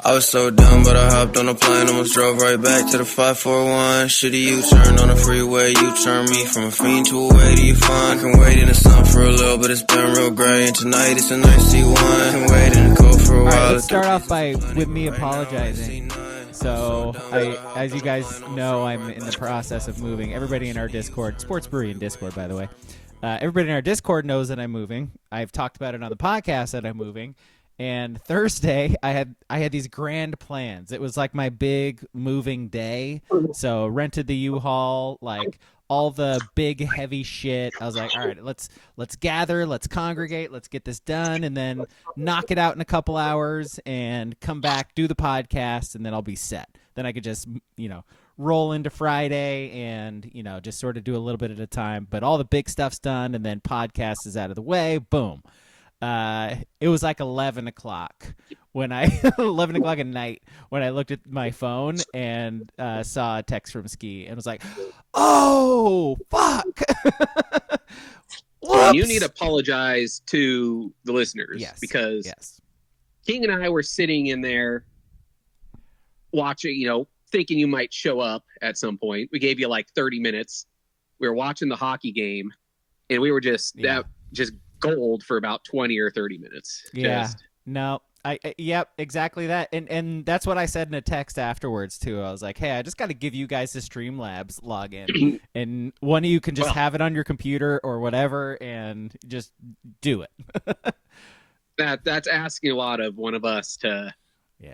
I was so dumb, but I hopped on a plane, almost drove right back to the 541. Shitty U-turn on the freeway, you turn me from a fiend to a way to you fun. I can wait in the sun for a little, but it's been real gray, and tonight it's a nice C1. I can wait in the cold for a while. Alright, let's start off with me apologizing. So, as you guys know, I'm in the process of moving. Everybody in our Discord, Sports Brewery in Discord, by the way. Everybody in our Discord knows that I'm moving. I've talked about it on the podcast that I'm moving. And Thursday, I had these grand plans. It was like my big moving day. So rented the U-Haul, like all the big heavy shit. I was like, all right, let's gather, let's congregate, let's get this done, and then knock it out in a couple hours and come back, do the podcast, and then I'll be set. Then I could just, roll into Friday and, just sort of do a little bit at a time. But all the big stuff's done, and then podcast is out of the way. Boom. It was like 11 o'clock when 11 o'clock at night when I looked at my phone and saw a text from Ski and was like, oh, fuck. Well, you need to apologize to the listeners because King and I were sitting in there watching, thinking you might show up at some point. We gave you like 30 minutes. We were watching the hockey game and we were just gold for about 20 or 30 minutes. Yep, exactly that. And that's what I said in a text afterwards too. I was like, hey, I just got to give you guys the Streamlabs login and one of you can just have it on your computer or whatever and just do it. That's asking a lot of one of us to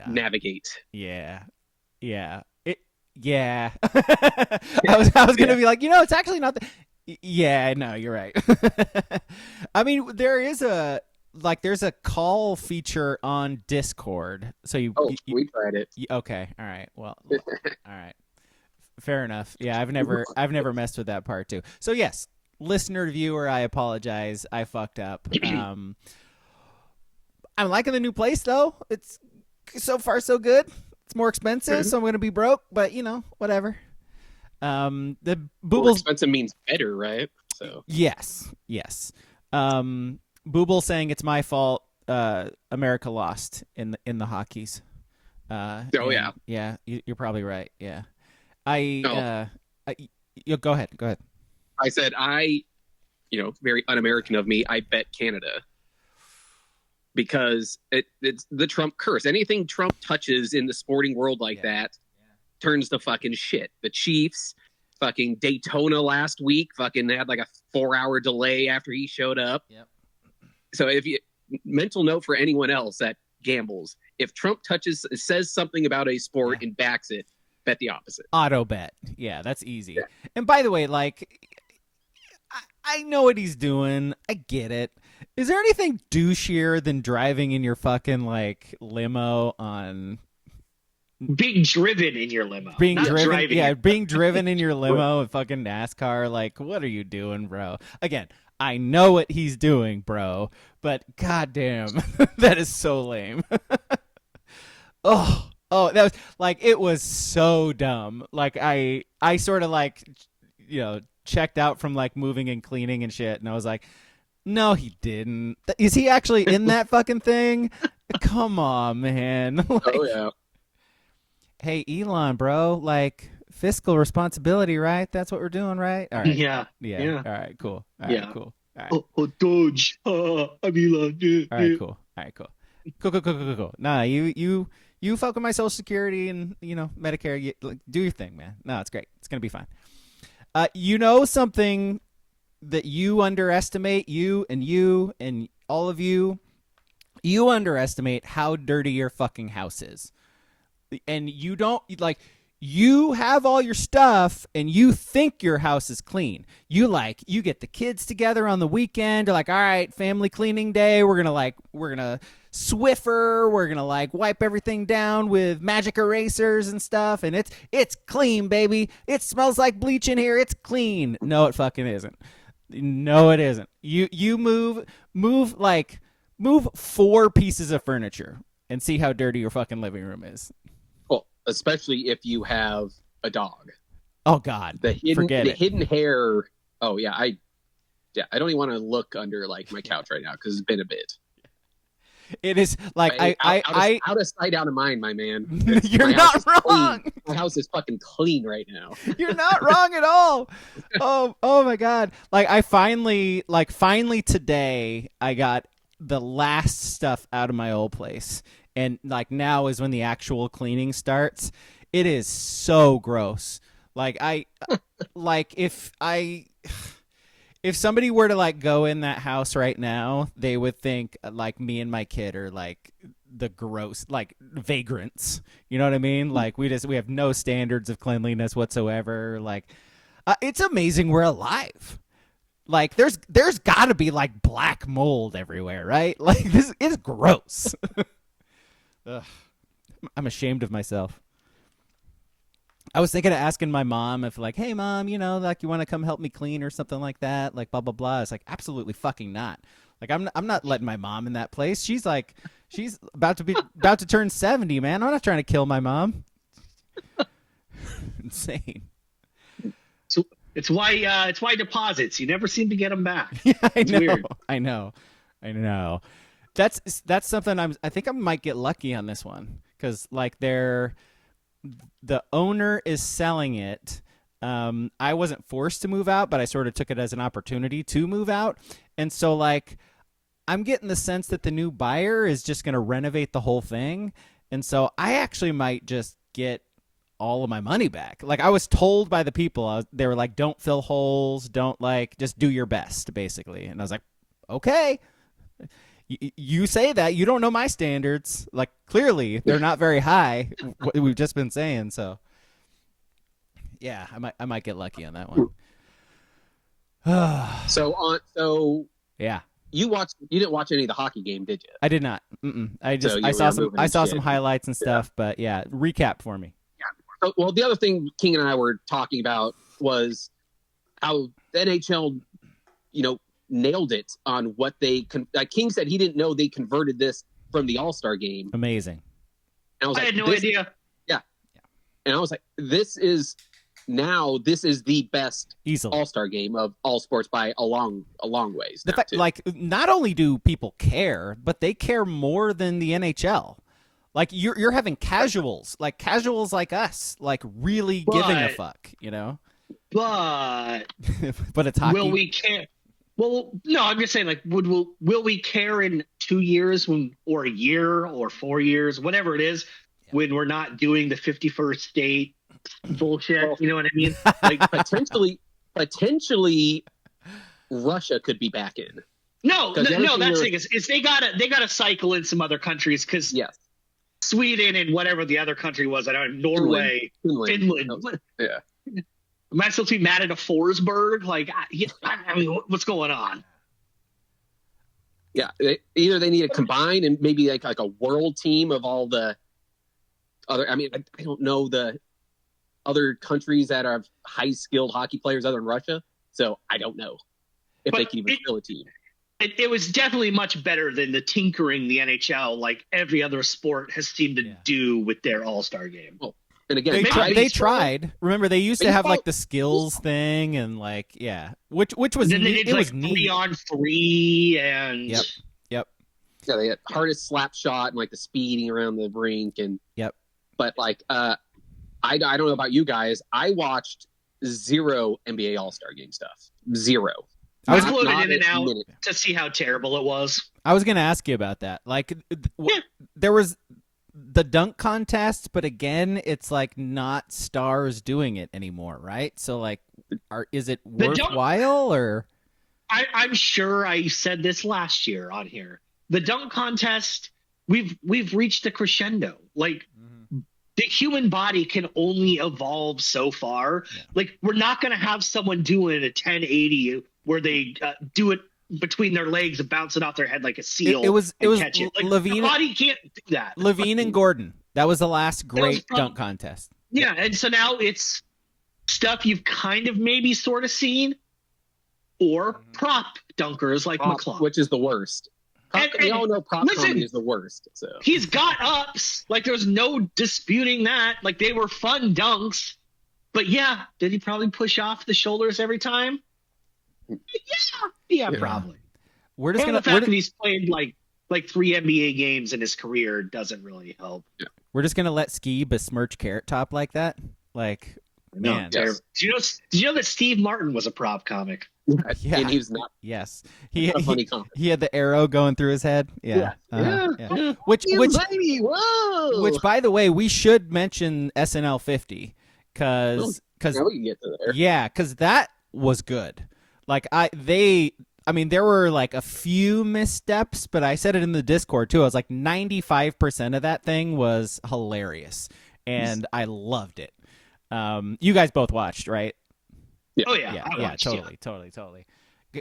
navigate. I was going to be like, it's actually not no, you're right. I mean, there's a call feature on Discord. So we tried it. Okay. All right. Well, all right. Fair enough. Yeah. I've never messed with that part too. So yes, listener, viewer, I apologize. I fucked up. I'm liking the new place though. It's so far so good. It's more expensive, so I'm going to be broke, but whatever. The Boobles expensive means better, right? So yes. Booble saying it's my fault. America lost in the hockeys. You're probably right. Yeah, go ahead. I said very un-American of me. I bet Canada because it's the Trump curse. Anything Trump touches in the sporting world like that turns to fucking shit. The Chiefs, fucking Daytona last week, fucking had like a 4-hour delay after he showed up. Yep. So mental note for anyone else that gambles, if Trump says something about a sport and backs it, bet the opposite. Auto bet. Yeah, that's easy. Yeah. And by the way, I know what he's doing. I get it. Is there anything douchier than driving in your fucking limo on... Being driven in your limo. Being driven in your limo at fucking NASCAR. What are you doing, bro? Again, I know what he's doing, bro, but goddamn, that is so lame. Oh, that was it was so dumb. I sort of checked out from moving and cleaning and shit, and I was like, no, he didn't. Is he actually in that fucking thing? Come on, man. Hey, Elon, bro, fiscal responsibility, right? That's what we're doing, right? All right. Yeah. All right, cool. All right, cool. All right. Oh, Doge. I'm Elon. All right, cool. Cool. Nah, you fuck with my Social Security and, Medicare. Do your thing, man. No, it's great. It's going to be fine. Something that you underestimate, you and all of you underestimate how dirty your fucking house is. And you don't you have all your stuff and you think your house is clean. You get the kids together on the weekend. You're like, all right, family cleaning day. We're going to Swiffer. We're going to wipe everything down with magic erasers and stuff. And it's clean, baby. It smells like bleach in here. It's clean. No, it fucking isn't. No, it isn't. You move 4 pieces of furniture and see how dirty your fucking living room is. Well, especially if you have a dog. Oh God, hidden hair. Oh yeah, I don't even want to look under my couch right now because it's been a bit. It is like out of sight, out of mind, my man. You're not wrong. My house is fucking clean right now. You're not wrong at all. Oh my God. Like I finally today I got the last stuff out of my old place. And like now is when the actual cleaning starts. It is so gross. Like if somebody were to like go in that house right now, they would think like me and my kid are like the gross, like vagrants. You know what I mean? Like we have no standards of cleanliness whatsoever. Like it's amazing we're alive. Like there's got to be like black mold everywhere, right? Like this is gross. Ugh. I'm ashamed of myself. I was thinking of asking my mom if like, hey mom, you know, like you want to come help me clean or something like that, like blah blah blah. It's like absolutely fucking not. Like I'm not letting my mom in that place. She's about to turn 70, man. I'm not trying to kill my mom. Insane. So it's why deposits, you never seem to get them back. Yeah, It's weird. I know. That's something I think I might get lucky on this one because like the owner is selling it. I wasn't forced to move out, but I sort of took it as an opportunity to move out. And so like I'm getting the sense that the new buyer is just going to renovate the whole thing. And so I actually might just get all of my money back. Like I was told by the people, they were like, don't fill holes. Don't like, just do your best basically. And I was like, okay. You say that, you don't know my standards. Like clearly they're not very high. What we've just been saying. So yeah, I might get lucky on that one. So yeah, you didn't watch any of the hockey game, did you? I did not. I saw some highlights and stuff, but yeah, recap for me. Yeah. Well, the other thing King and I were talking about was how the NHL, nailed it on what they King said he didn't know they converted this from the All-Star game. Amazing. And I had no idea. Yeah. And I was like, this is the best easily All-Star game of all sports by a long ways. The fact, like, not only do people care, but they care more than the NHL. Like you're having casuals like us, like really giving a fuck, But but it's hockey. Will we care? Well, no, I'm just saying, like, will we care in 2 years or a year or 4 years, whatever it is, when we're not doing the 51st state bullshit? You know what I mean? Like potentially, Russia could be back in. No. That's the thing is they gotta cycle in some other countries because Sweden and whatever the other country was, I don't know, Norway, Finland. Yeah. Am I supposed to be mad at a Forsberg? Like, I mean, what's going on? Yeah, either they need to combine and maybe like a world team of all the other. I mean, I don't know the other countries that are high skilled hockey players other than Russia, so I don't know if they can even fill a team. It was definitely much better than the tinkering the NHL, like every other sport, has seemed to do with their All-Star game. Well, and again, they tried. Remember, they used to have like the skills thing and like which was then neat. It was like 3-on-3 and yep. Yeah, they had hardest slap shot and like the speeding around the rink and But like, I don't know about you guys. I watched 0 NBA All-Star game stuff. 0. I was floated in and out to see how terrible it was. I was going to ask you about that. Like, there was the dunk contest, but again, it's like not stars doing it anymore, right? So like, is it worthwhile or? I'm sure I said this last year on here. The dunk contest, we've reached a crescendo. Like, the human body can only evolve so far. Yeah. Like, we're not going to have someone doing a 1080 where they do it between their legs and bounce it off their head like a seal. It was catch it. Like, Levine, the body can't do that. Levine and Gordon. That was the last great dunk contest. Yeah, and so now it's stuff you've kind of maybe sort of seen, or prop dunkers like McClung, which is the worst. We all know prop comedy is the worst. So he's got ups. Like, there's no disputing that. Like, they were fun dunks. But yeah, did he probably push off the shoulders every time? Yeah, probably. We're just the fact that he's played like like 3 NBA games in his career doesn't really help. Yeah. We're just gonna let Ski besmirch Carrot Top like that? Like, man. Yes. Did you know that Steve Martin was a prop comic? Yeah. And he was not. Yes. Not a funny comic. He had the arrow going through his head. Yeah. Yeah. Which Baby, whoa! which by the way, we should mention SNL 50 cuz Now we can get to there. yeah, cuz that was good. Like I mean, there were like a few missteps, but I said it in the Discord too. I was like 95% of that thing was hilarious and I loved it. You guys both watched, right? Yeah. Oh yeah, Yeah, I watched, totally.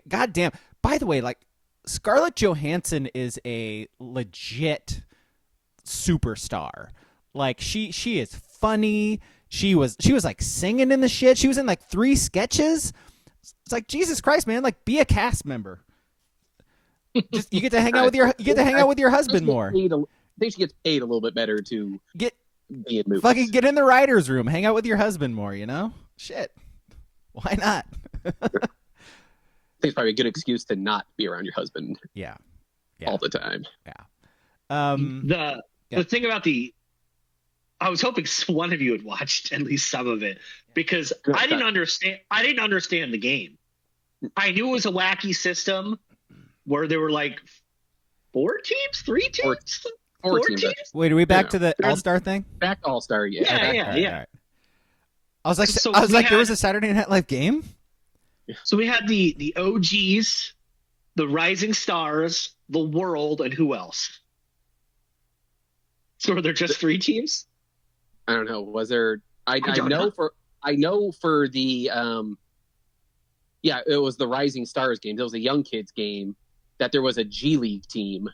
God damn. By the way, like Scarlett Johansson is a legit superstar. Like she is funny. She was like singing in the shit. She was in like 3 sketches. It's like, Jesus Christ, man, like be a cast member. Just you get to hang out with your husband more. I think she gets paid a little bit better to Get be in movies. fucking get in the writer's room, hang out with your husband more, you know? Shit. Why not? I think it's probably a good excuse to not be around your husband Yeah. all the time. Yeah. The thing about I was hoping one of you had watched at least some of it because I didn't understand the game. I knew it was a wacky system where there were like 4 teams, 3 teams, 4 teams. Wait, are we back to the All-Star thing? Back to All-Star, Yeah. All right. I was like, So there was a Saturday Night Live game? So we had the OGs, the Rising Stars, the World, and who else? So were there just 3 teams? I don't know. Was there? I don't know know. for the it was the Rising Stars game. It was a young kids game that there was a G League team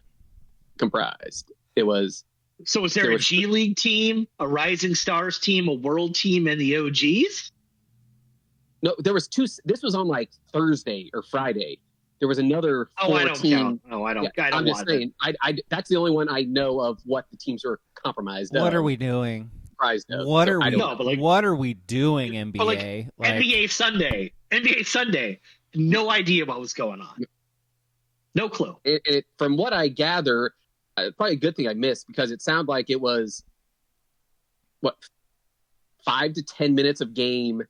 comprised. It was. So was there a G League team, a Rising Stars team, a World team, and the OGs? No, there was 2. This was on like Thursday or Friday. There was another 4 I don't team. count. No, I don't. Yeah, I don't I'm just saying. I that's the only one I know of what the teams are compromised. What are we doing? What are we doing, NBA? But NBA Sunday. No idea what was going on. No clue. From what I gather, probably a good thing I missed because it sounded like it was 5 to 10 minutes of game,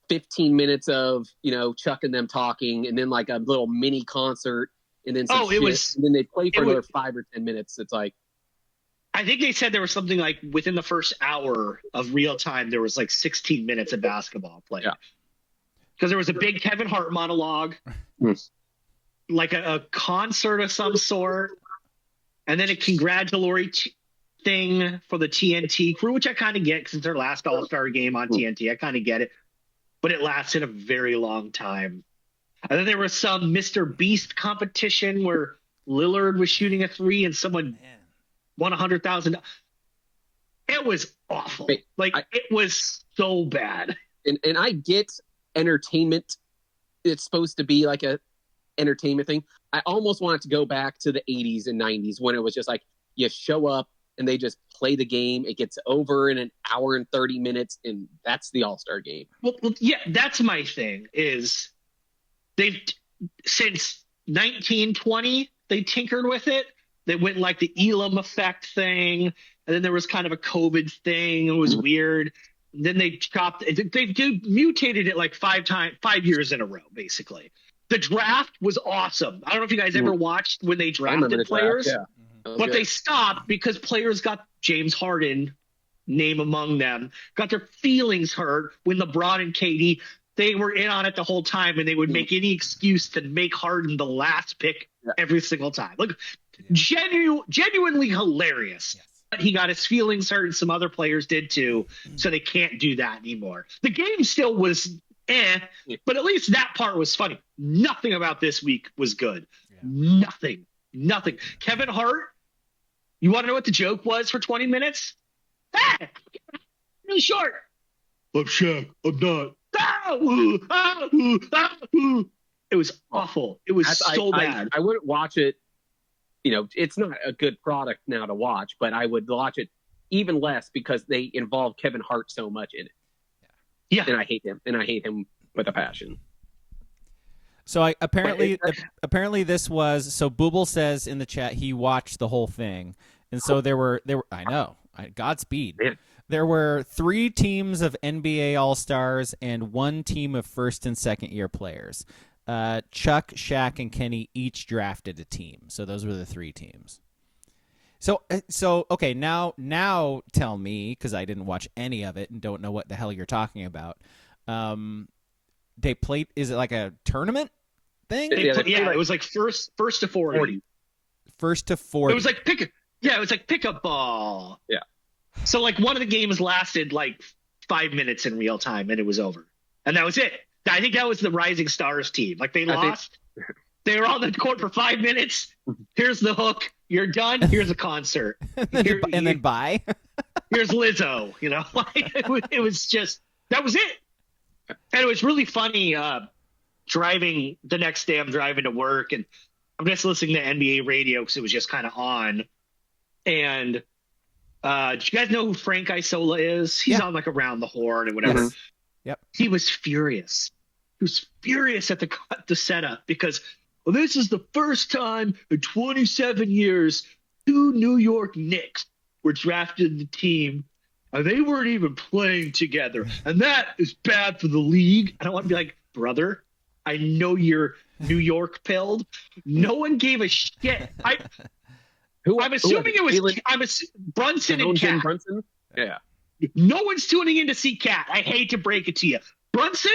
15 minutes of chucking them talking, and then like a little mini concert, and then and then they play for another 5 or 10 minutes. It's like. I think they said there was something like within the first hour of real time, there was like 16 minutes of basketball played. Yeah. Because there was a big Kevin Hart monologue, like a concert of some sort, and then a congratulatory thing for the TNT crew, which I kind of get because it's their last All-Star game on TNT. I kind of get it. But it lasted a very long time. And then there was some Mr. Beast competition where Lillard was shooting a 3 and someone won $100,000. It was awful. It was so bad. And I get entertainment. It's supposed to be like a entertainment thing. I almost want it to go back to the 80s and 90s when it was just like you show up and they just play the game. It gets over in an hour and 30 minutes, and that's the All-Star game. Well, yeah, that's my thing. Is they've since 1920 they tinkered with it. They went like the Elam effect thing, and then there was kind of a COVID thing. It was weird. Then they mutated it like 5 years in a row, basically. The draft was awesome. I don't know if you guys ever watched when they drafted players, but they stopped because players got James Harden, name among them, got their feelings hurt when LeBron and KD, they were in on it the whole time, and they would make any excuse to make Harden the last pick every single time. Look, genuinely hilarious. Yes. But he got his feelings hurt, and some other players did too, so they can't do that anymore. The game still was but at least that part was funny. Nothing about this week was good. Yeah. Nothing. Kevin Hart, you want to know what the joke was for 20 minutes? Really short. I'm Shaq. I'm not. It was awful. It was so bad. I wouldn't watch it. It's not a good product now to watch, but I would watch it even less because they involve Kevin Hart so much in it. Yeah. And I hate him. And I hate him with a passion. So apparently this was, so Booble says in the chat he watched the whole thing, and so there were I know, Godspeed. Man. There were 3 teams of NBA All-Stars and 1 team of first and second year players. Chuck, Shaq, and Kenny each drafted a team. So those were the 3 teams. So okay, now tell me, because I didn't watch any of it and don't know what the hell you're talking about. They played. Is it like a tournament thing? It was like first to 40. First to 40. It was like pickup ball. Yeah. So like one of the games lasted like 5 minutes in real time, and it was over, and that was it. I think that was the Rising Stars team. Like they lost. They were on the court for 5 minutes. Here's the hook. You're done. Here's a concert. and then bye. Here's Lizzo. You know, it was just, that was it. And it was really funny. Driving the next day, I'm driving to work, and I'm just listening to NBA radio because it was just kind of on. And do you guys know who Frank Isola is? He's on like Around the Horn and whatever. Yes. Yep. He was furious. He was furious at the setup because, well, this is the first time in 27 years 2 New York Knicks were drafted in the team, and they weren't even playing together, and that is bad for the league. And I want to be like, brother, I know you're New York pilled. No one gave a shit. I'm assuming it was Brunson and Cat. Brunson? Yeah. No one's tuning in to see Cat. I hate to break it to you. Brunson,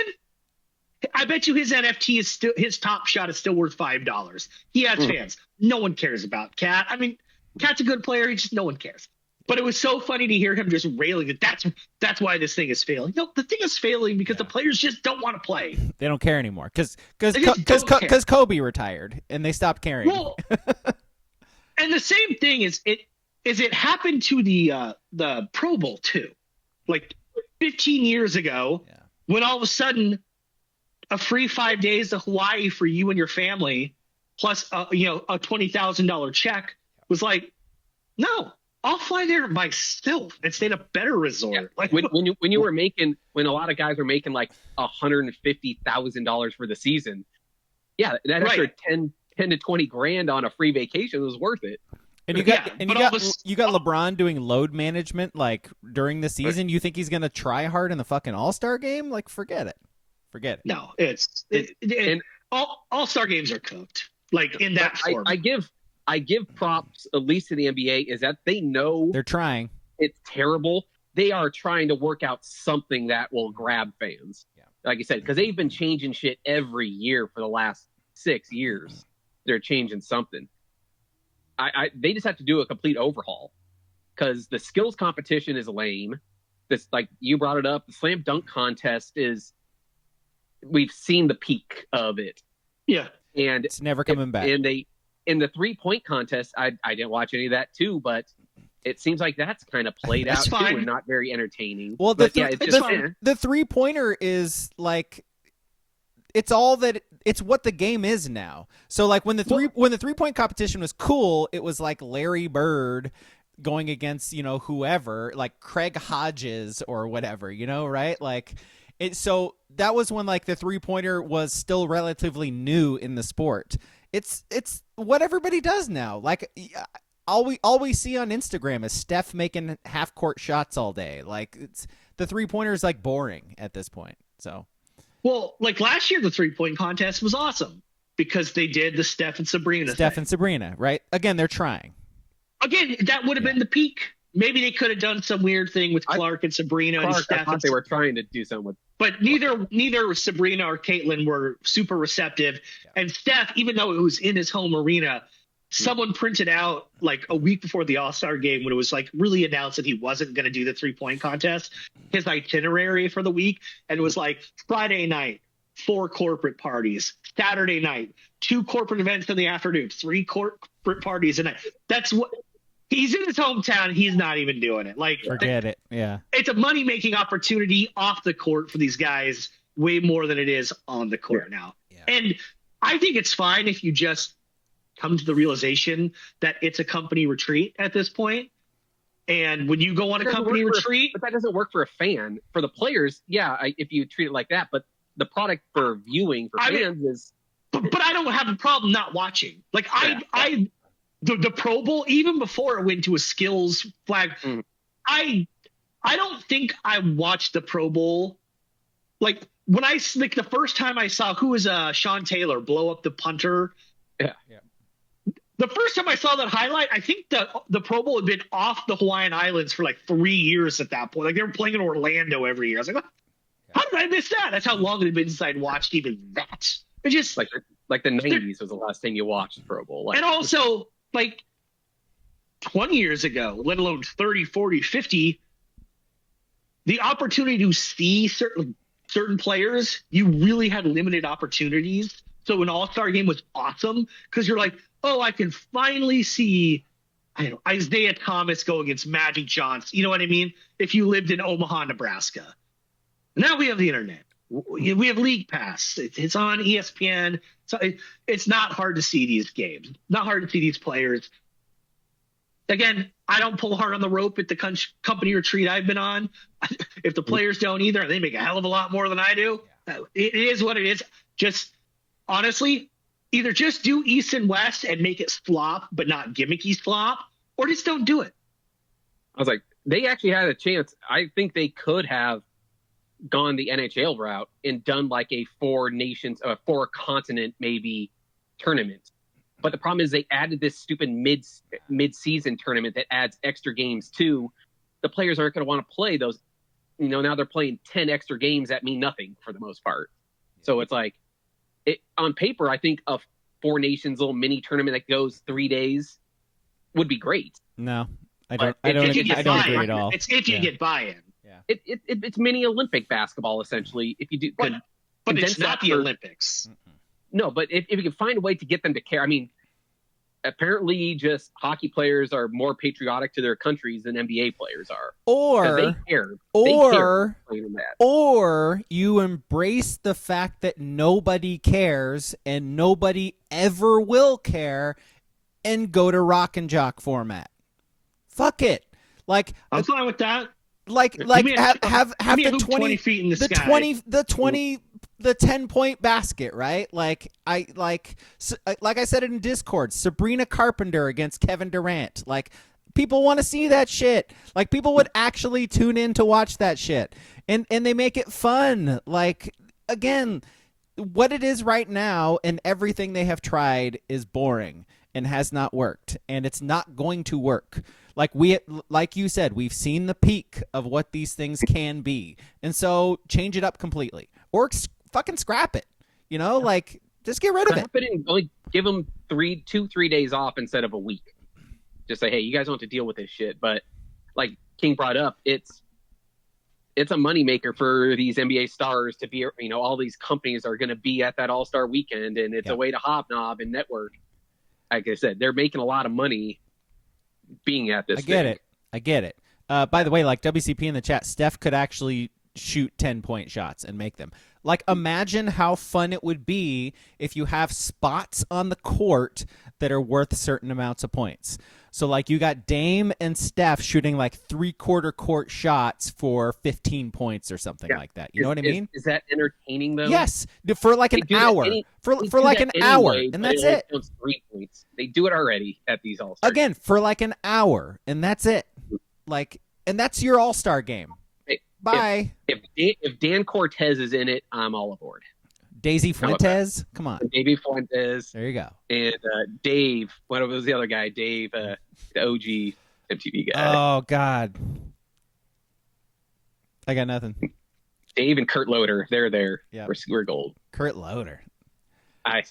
I bet you his NFT is still, his top shot is still worth $5. He has fans. No one cares about Cat. I mean, Cat's a good player. No one cares. But it was so funny to hear him just railing that that's why this thing is failing. No, the thing is failing because the players just don't want to play. They don't care anymore because Kobe retired and they stopped caring. Well, and the same thing is it happened to the Pro Bowl too, like 15 years ago, when all of a sudden a free 5 days to Hawaii for you and your family, plus a $20,000 check was like, no, I'll fly there myself and stay in a better resort. Yeah. Like when a lot of guys were making like $150,000 for the season, that extra 10 to 20 grand on a free vacation was worth it. And you got LeBron doing load management like during the season. Right. You think he's gonna try hard in the fucking All-Star game? Like, forget it. No, and All-Star games are cooked. Like in that form. I give props, at least to the NBA, is that they know they're trying. It's terrible. They are trying to work out something that will grab fans. Yeah. Like I said, because they've been changing shit every year for the last 6 years. They're changing something. They just have to do a complete overhaul because the skills competition is lame. This, like you brought it up, the slam dunk contest we've seen the peak of it. Yeah. And it's never coming back. And in the 3-point contest, I didn't watch any of that too, but it seems like that's kind of played out too and not very entertaining. Well, the 3-pointer is like, it's what the game is now. So like when the 3-point competition was cool, it was like Larry Bird going against, whoever, like Craig Hodges or whatever, right? Like so that was when like the 3-pointer was still relatively new in the sport. It's what everybody does now. Like all we see on Instagram is Steph making half-court shots all day. Like the 3-pointer is like boring at this point. So well, like last year, the 3-point contest was awesome because they did the Steph and Sabrina Sabrina, right? Again, they're trying. Again, that would have been the peak. Maybe they could have done some weird thing with Clark and Sabrina and Steph. I thought they were trying to do something with. But neither Sabrina or Caitlin were super receptive. Yeah. And Steph, even though it was in his home arena, someone printed out like a week before the All-Star game when it was like really announced that he wasn't going to do the 3-point contest, his itinerary for the week. And it was like Friday night, 4 corporate parties, Saturday night, 2 corporate events in the afternoon, 3 corporate parties a night. That's what he's in his hometown. He's not even doing it. Like, forget it. Yeah. It's a money-making opportunity off the court for these guys way more than it is on the court now. Yeah. And I think it's fine if you just come to the realization that it's a company retreat at this point. And when you go on a company retreat, but that doesn't work for a fan. For the players, if you treat it like that, but the product for viewing for fans is but I don't have a problem not watching. Like the Pro Bowl, even before it went to a skills flag, I don't think I watched the Pro Bowl. Like the first time I saw who was Sean Taylor blow up the punter. Yeah. The first time I saw that highlight, I think the Pro Bowl had been off the Hawaiian Islands for like 3 years at that point. Like they were playing in Orlando every year. I was like, how did I miss that? That's how long it had been since I'd watched even that. It just like the 90s was the last thing you watched the Pro Bowl. And also, like 20 years ago, let alone 30, 40, 50, the opportunity to see certain players, you really had limited opportunities. So an all-star game was awesome because you're like, oh, I can finally see Isaiah Thomas go against Magic Johnson. You know what I mean? If you lived in Omaha, Nebraska. Now we have the internet. We have League Pass. It's on ESPN. So it's not hard to see these games. Not hard to see these players. Again, I don't pull hard on the rope at the company retreat I've been on. If the players don't either, they make a hell of a lot more than I do. It is what it is. Just honestly, either just do East and West and make it slop, but not gimmicky slop, or just don't do it. I was like, they actually had a chance. I think they could have gone the NHL route and done like a 4 continent maybe tournament. But the problem is they added this stupid mid-season tournament that adds extra games too. The players aren't going to want to play those. Now they're playing 10 extra games that mean nothing for the most part. So it's like, on paper, I think a 4 nations little mini tournament that goes 3 days would be great. No, I don't agree at all. It's if you get buy-in. Yeah. It's mini Olympic basketball essentially. If you do, but it's not the Olympics. No, but if you can find a way to get them to care, I mean, apparently just hockey players are more patriotic to their countries than NBA players are. Or you embrace the fact that nobody cares and nobody ever will care and go to Rock N Jock format. Fuck it. Like I'm fine with that. Like have the 20 feet in the sky. 20 the 10-point basket, right? Like I said in Discord, Sabrina Carpenter against Kevin Durant. Like people want to see that shit. Like people would actually tune in to watch that shit. And they make it fun. Like again, what it is right now and everything they have tried is boring and has not worked, and it's not going to work. Like you said, we've seen the peak of what these things can be, and so change it up completely, or fucking scrap it. Like just get rid of it. Scrap it and only give them 3 days off instead of a week. Just say, hey, you guys don't have to deal with this shit. But like King brought up, it's a moneymaker for these NBA stars to be. All these companies are going to be at that All-Star weekend, and it's a way to hobnob and network. Like I said, they're making a lot of money being at this. I get it. By the way, like WCP in the chat, Steph could actually shoot 10-point shots and make them. Like, imagine how fun it would be if you have spots on the court that are worth certain amounts of points. So, like, you got Dame and Steph shooting, like, 3/4 court shots for 15 points or something like that. You know what I mean? Is that entertaining, though? Yes, for like an hour. For like an hour, and that's it. 3 points. They do it already at these All-Star games. For like an hour, and that's it. Like, and that's your All-Star game. Bye. If Dan Cortez is in it, I'm all aboard. Daisy Fuentes? Come on. Davey Fuentes. There you go. And Dave, what was the other guy? Dave, the OG MTV guy. Oh, God. I got nothing. Dave and Kurt Loder, they're there. Yeah. We're gold. Kurt Loder. I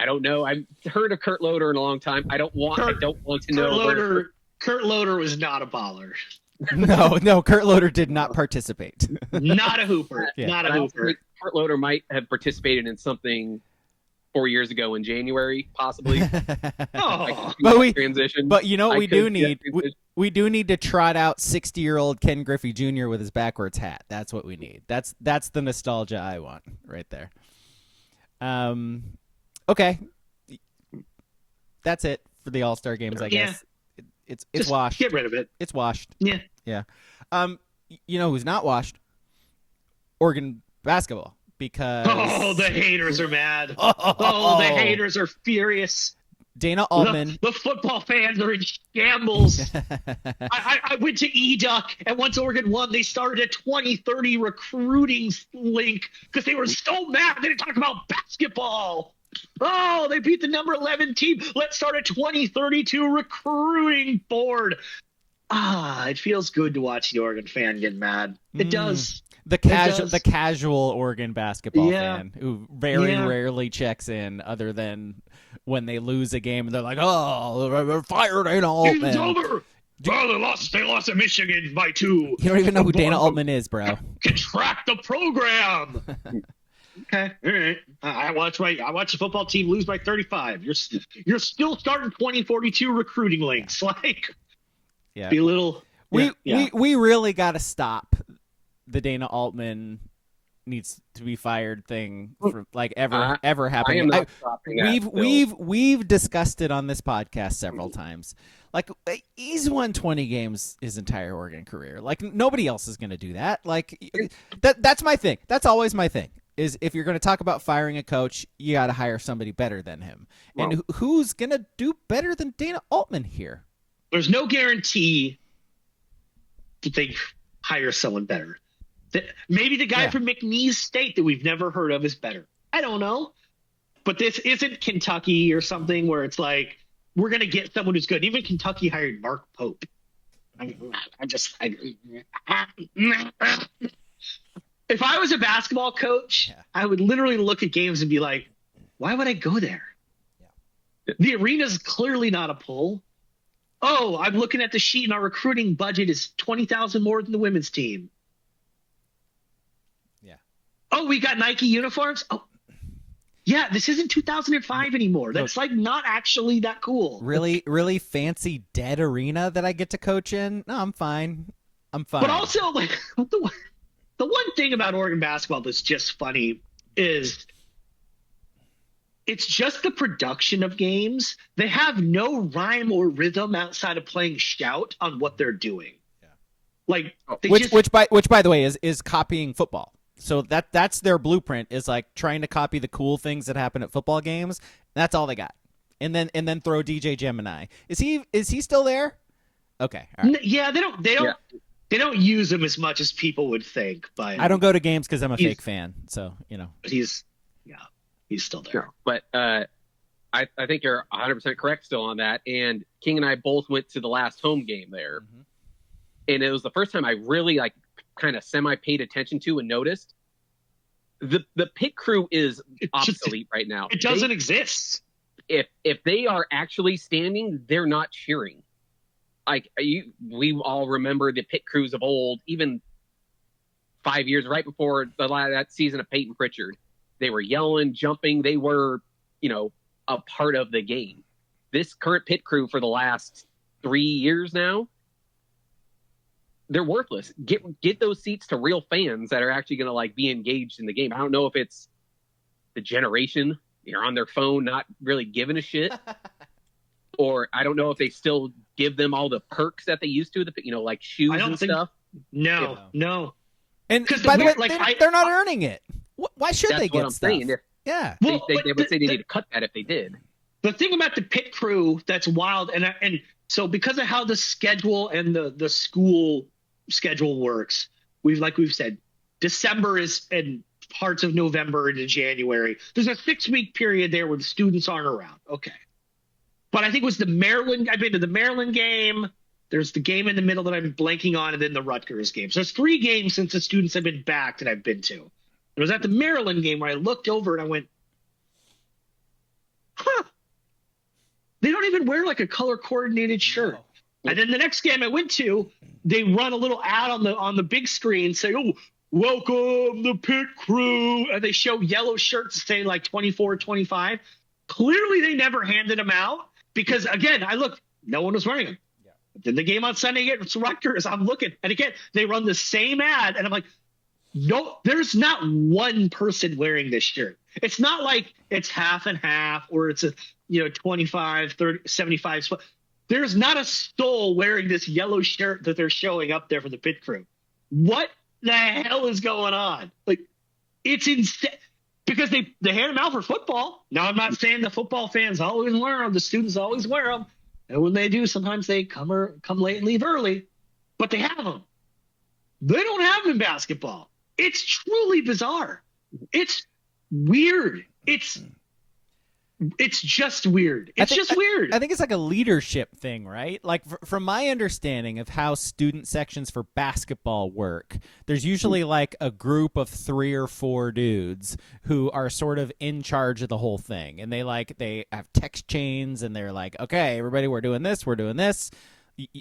don't know. I've heard of Kurt Loder in a long time. I don't want to know. Kurt Loder was not a baller. No, Kurt Loder did not participate. Not a hooper. Yeah. Not a hooper. Kurt Loder might have participated in something 4 years ago in January, possibly. Transition. But you know what we do need? We do need to trot out 60-year-old Ken Griffey Jr. with his backwards hat. That's what we need. That's the nostalgia I want right there. Okay. That's it for the All-Star games, I guess. It's just washed. Get rid of it. It's washed. Yeah. You know who's not washed? Oregon basketball. because the haters are mad. The haters are furious. Dana Altman. The football fans are in shambles. I went to EDUC, and once Oregon won, they started a 2030 recruiting link because they were so mad they didn't talk about basketball. Oh, they beat the number 11 team. Let's start a 2032 recruiting board. It feels good to watch the Oregon fan get mad. It does. The casual Oregon basketball fan who very rarely checks in, other than when they lose a game and they're like, "Oh, they're fired Dana Altman." It's over. They lost at Michigan by 2. You don't even know who Dana Altman is, bro. Contract the program. Okay, all right. I watch the football team lose by 35. You're still starting 2042 recruiting links. Like, be a little. We really got to stop the Dana Altman needs to be fired thing for ever happening. I am not stopping we've discussed it on this podcast several times. Like, he's won 20 games his entire Oregon career. Like, nobody else is going to do that. Like, that's my thing. That's always my thing. Is if you're going to talk about firing a coach, you got to hire somebody better than him. Well, and who's going to do better than Dana Altman here? There's no guarantee that they hire someone better. Maybe the guy from McNeese State that we've never heard of is better. I don't know. But this isn't Kentucky or something where it's like, we're going to get someone who's good. Even Kentucky hired Mark Pope. If I was a basketball coach, I would literally look at games and be like, why would I go there? Yeah. The arena's clearly not a pull. Oh, I'm looking at the sheet and our recruiting budget is $20,000 more than the women's team. Yeah. Oh, we got Nike uniforms. Oh, yeah. This isn't 2005 anymore. That's like not actually that cool. Really, really fancy dead arena that I get to coach in. No, I'm fine. But also, like, the one thing about Oregon basketball that's just funny is it's just the production of games. They have no rhyme or rhythm outside of playing shout on what they're doing. Yeah. Like, which by the way is copying football. So that's their blueprint, is like trying to copy the cool things that happen at football games. That's all they got. And then throw DJ Gemini. Is he still there? Okay. All right. Yeah, they don't use him as much as people would think. But I don't go to games because I'm a fake fan. So, he's still there. Sure. But I think you're 100% correct still on that. And King and I both went to the last home game there. Mm-hmm. And it was the first time I really kind of semi paid attention to and noticed the pit crew is obsolete right now. It doesn't exist. If they are actually standing, they're not cheering. Like, we all remember the pit crews of old, even 5 years right before that season of Peyton Pritchard. They were yelling, jumping. They were, a part of the game. This current pit crew for the last 3 years now, they're worthless. Get those seats to real fans that are actually going to be engaged in the game. I don't know if it's the generation, they're on their phone, not really giving a shit. Or I don't know if they still give them all the perks that they used to, like shoes and stuff. No. And by the way, they're not earning it. Why should they get stuff? Saying. Yeah. They would say they need to cut that if they did. The thing about the pit crew that's wild, and so because of how the schedule and the school schedule works, we've said December is and parts of November into January. There's a 6-week period there where the students aren't around. Okay. But I think it was the Maryland. I've been to the Maryland game. There's the game in the middle that I'm blanking on, and then the Rutgers game. So there's 3 games since the students have been back that I've been to. It was at the Maryland game where I looked over and I went, they don't even wear like a color coordinated shirt. No. And then the next game I went to, they run a little ad on the big screen saying, "Oh, welcome the pit crew," and they show yellow shirts saying like 24, 25. Clearly, they never handed them out because, again, I looked, no one was wearing them. Yeah. Then the game on Sunday against Rutgers, I'm looking, and again, they run the same ad, and I'm like, no, there's not one person wearing this shirt. It's not like it's half and half or it's a 25, 30, 75. There's not a soul wearing this yellow shirt that they're showing up there for the pit crew. What the hell is going on? Like, It's insane because they hand them out for football. Now, I'm not saying the football fans always wear them. The students always wear them. And when they do, sometimes they come late and leave early. But they have them. They don't have them in basketball. It's truly bizarre. It's weird. It's just weird. It's just weird. I think it's like a leadership thing, right? Like from my understanding of how student sections for basketball work, there's usually like a group of 3 or 4 dudes who are sort of in charge of the whole thing. And they have text chains and they're like, okay, everybody, we're doing this. We're doing this.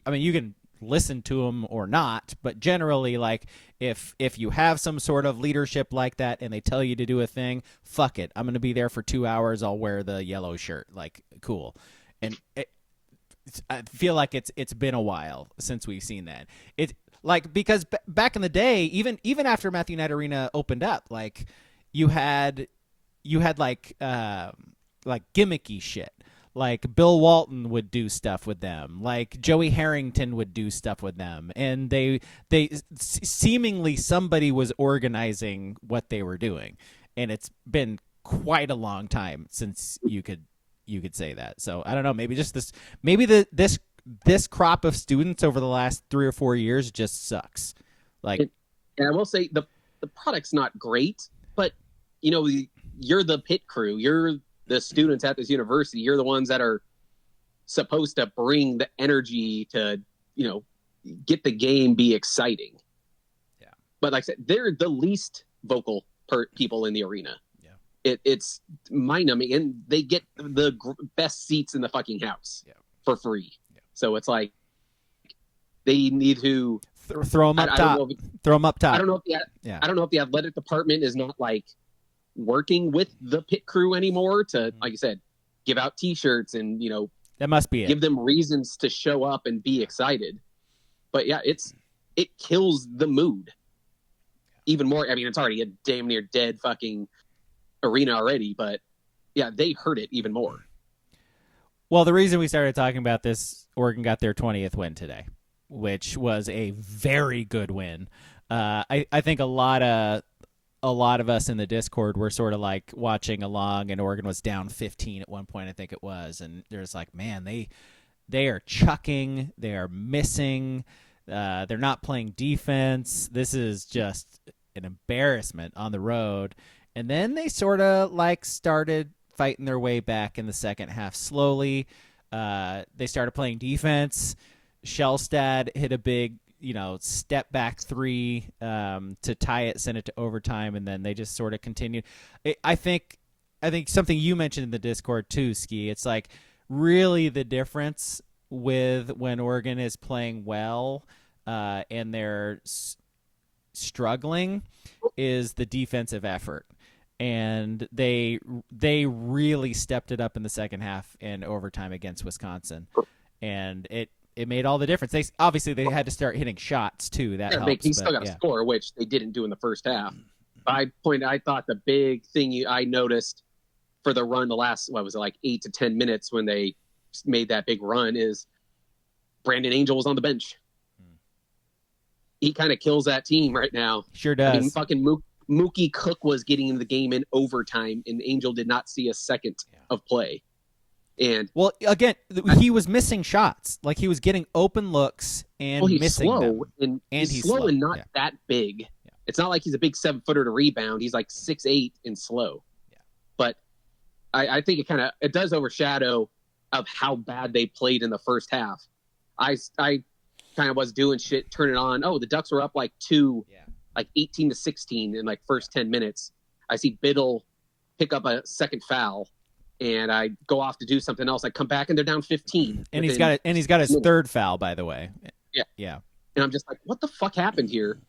I mean, you can listen to them or not, but generally, like, if you have some sort of leadership like that and they tell you to do a thing, fuck it, I'm gonna be there for 2 hours, I'll wear the yellow shirt, like, cool. And I feel like it's been a while since we've seen that. It like, because back in the day, even after Matthew Knight Arena opened up, like, you had like gimmicky shit. Like Bill Walton would do stuff with them, like Joey Harrington would do stuff with them, and they seemingly somebody was organizing what they were doing, and it's been quite a long time since you could say that. So I don't know, maybe just this crop of students over the last 3 or 4 years just sucks. Like, and I will say the product's not great, but you know, you're the pit crew, you're the students at this university, you're the ones that are supposed to bring the energy to, you know, get the game be exciting. Yeah. But like I said, they're the least vocal people in the arena. Yeah. It's mind-numbing, and they get the best seats in the fucking house for free. Yeah. So it's like they need to throw them up top. Throw them up top. I don't know if the athletic department is not like working with the pit crew anymore to, like you said, give out T-shirts and, you know, that must be it. Give them reasons to show up and be excited. But yeah, it kills the mood even more. I mean, it's already a damn near dead fucking arena already, but yeah, they hurt it even more. Well, the reason we started talking about this, Oregon got their 20th win today, which was a very good win. I think a lot of us in the Discord were sort of like watching along, and Oregon was down 15 at one point, I think it was, and there's like, man, they are chucking, they are missing, they're not playing defense. This is just an embarrassment on the road. And then they sort of like started fighting their way back in the second half slowly. They started playing defense. Shellstad hit a big, you know, step back 3 to tie it, send it to overtime, and then they just sort of continued. I think something you mentioned in the Discord too, Ski. It's like really the difference with when Oregon is playing well and they're struggling is the defensive effort, and they really stepped it up in the second half and overtime against Wisconsin, and it made all the difference. They had to start hitting shots too. That helps. He still got to score, which they didn't do in the first half. I thought the big thing I noticed for the run, the last, what was it, like 8 to 10 minutes when they made that big run, is Brandon Angel was on the bench. He kind of kills that team right now. Sure does. I mean, fucking Mookie Cook was getting in the game in overtime, and Angel did not see a second of play. And well, again, he was missing shots. Like, he was getting open looks and he's missing slow, them. And he's slow and not that big. Yeah. It's not like he's a big 7-footer to rebound. He's like 6'8" and slow. Yeah. But I think it does overshadow of how bad they played in the first half. I kind of was doing shit, turning on. Oh, the Ducks were up like 18-16 in like first 10 minutes. I see Biddle pick up a second foul, and I go off to do something else. I come back and they're down 15. And he's got his third foul, by the way. Yeah. Yeah. And I'm just like, what the fuck happened here?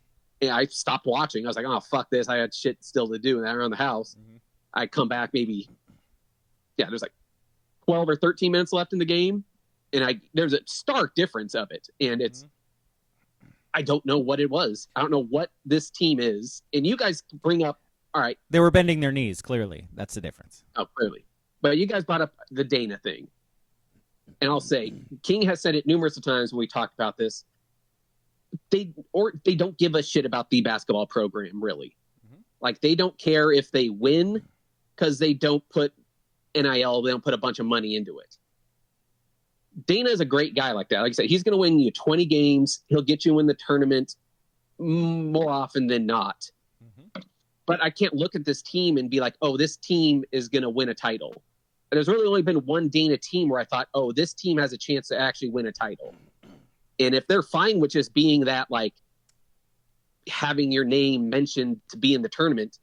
And I stopped watching. I was like, oh, fuck this. I had shit still to do around the house. Mm-hmm. I come back there's like 12 or 13 minutes left in the game. And there's a stark difference of it. And I don't know what it was. I don't know what this team is. And you guys bring up, all right. They were bending their knees, clearly. That's the difference. Oh, clearly. But you guys brought up the Dana thing. And I'll say, King has said it numerous times when we talked about this. They don't give a shit about the basketball program, really. Mm-hmm. Like, they don't care if they win because they don't put NIL, they don't put a bunch of money into it. Dana is a great guy like that. Like I said, he's going to win you 20 games. He'll get you in the tournament more often than not. Mm-hmm. But I can't look at this team and be like, oh, this team is going to win a title. And there's really only been one Dana team where I thought, oh, this team has a chance to actually win a title. And if they're fine with just being that, like, having your name mentioned to be in the tournament,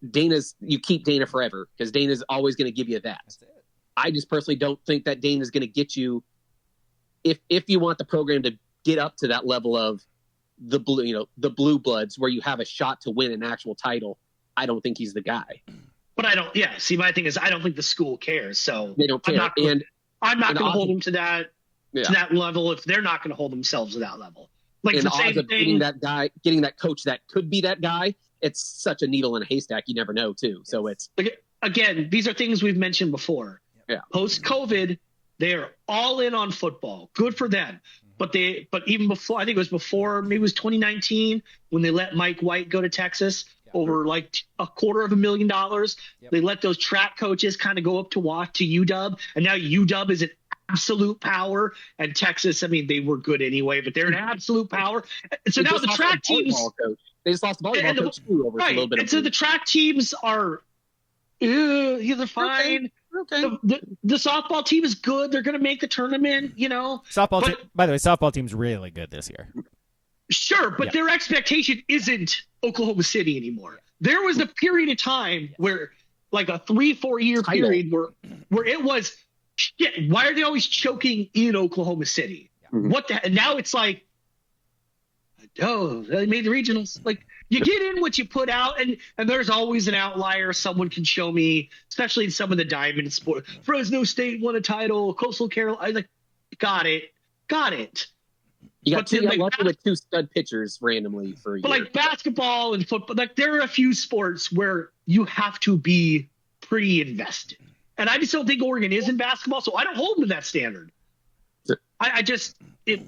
you keep Dana forever because Dana's always going to give you that. That's it. I just personally don't think that Dana's going to get you, if you want the program to get up to that level of the blue bloods where you have a shot to win an actual title. I don't think he's the guy. But I don't. Yeah. See, my thing is, I don't think the school cares. So they don't care. I'm not going to hold them to that level if they're not going to hold themselves to that level. Like and the same thing. Getting that coach that could be that guy. It's such a needle in a haystack. You never know, too. So it's again, these are things we've mentioned before. Yeah. Post-COVID, they are all in on football. Good for them. But even before, I think it was before, maybe it was 2019 when they let Mike White go to Texas over like $250,000. Yep. They let those track coaches kind of go up to UW, and now UW is an absolute power, and Texas, I mean, they were good anyway, but they're an absolute power. And so now the track teams, they just lost the volleyball coach too over a little bit. And so the track teams are, they're fine. Okay. The softball team is good. They're going to make the tournament, By the way, softball team's really good this year. Sure, but their expectation isn't Oklahoma City anymore. There was a period of time where, like a 3-4 year period where it was, shit, why are they always choking in Oklahoma City? Mm-hmm. What the? And now it's like, oh, they made the regionals. Like, you get in what you put out, and there's always an outlier. Someone can show me, especially in some of the diamond sports. Fresno State won a title. Coastal Carolina, like, got it. You got with two stud pitchers randomly for a year. But like basketball and football, like there are a few sports where you have to be pretty invested. And I just don't think Oregon is in basketball, so I don't hold them to that standard. I just don't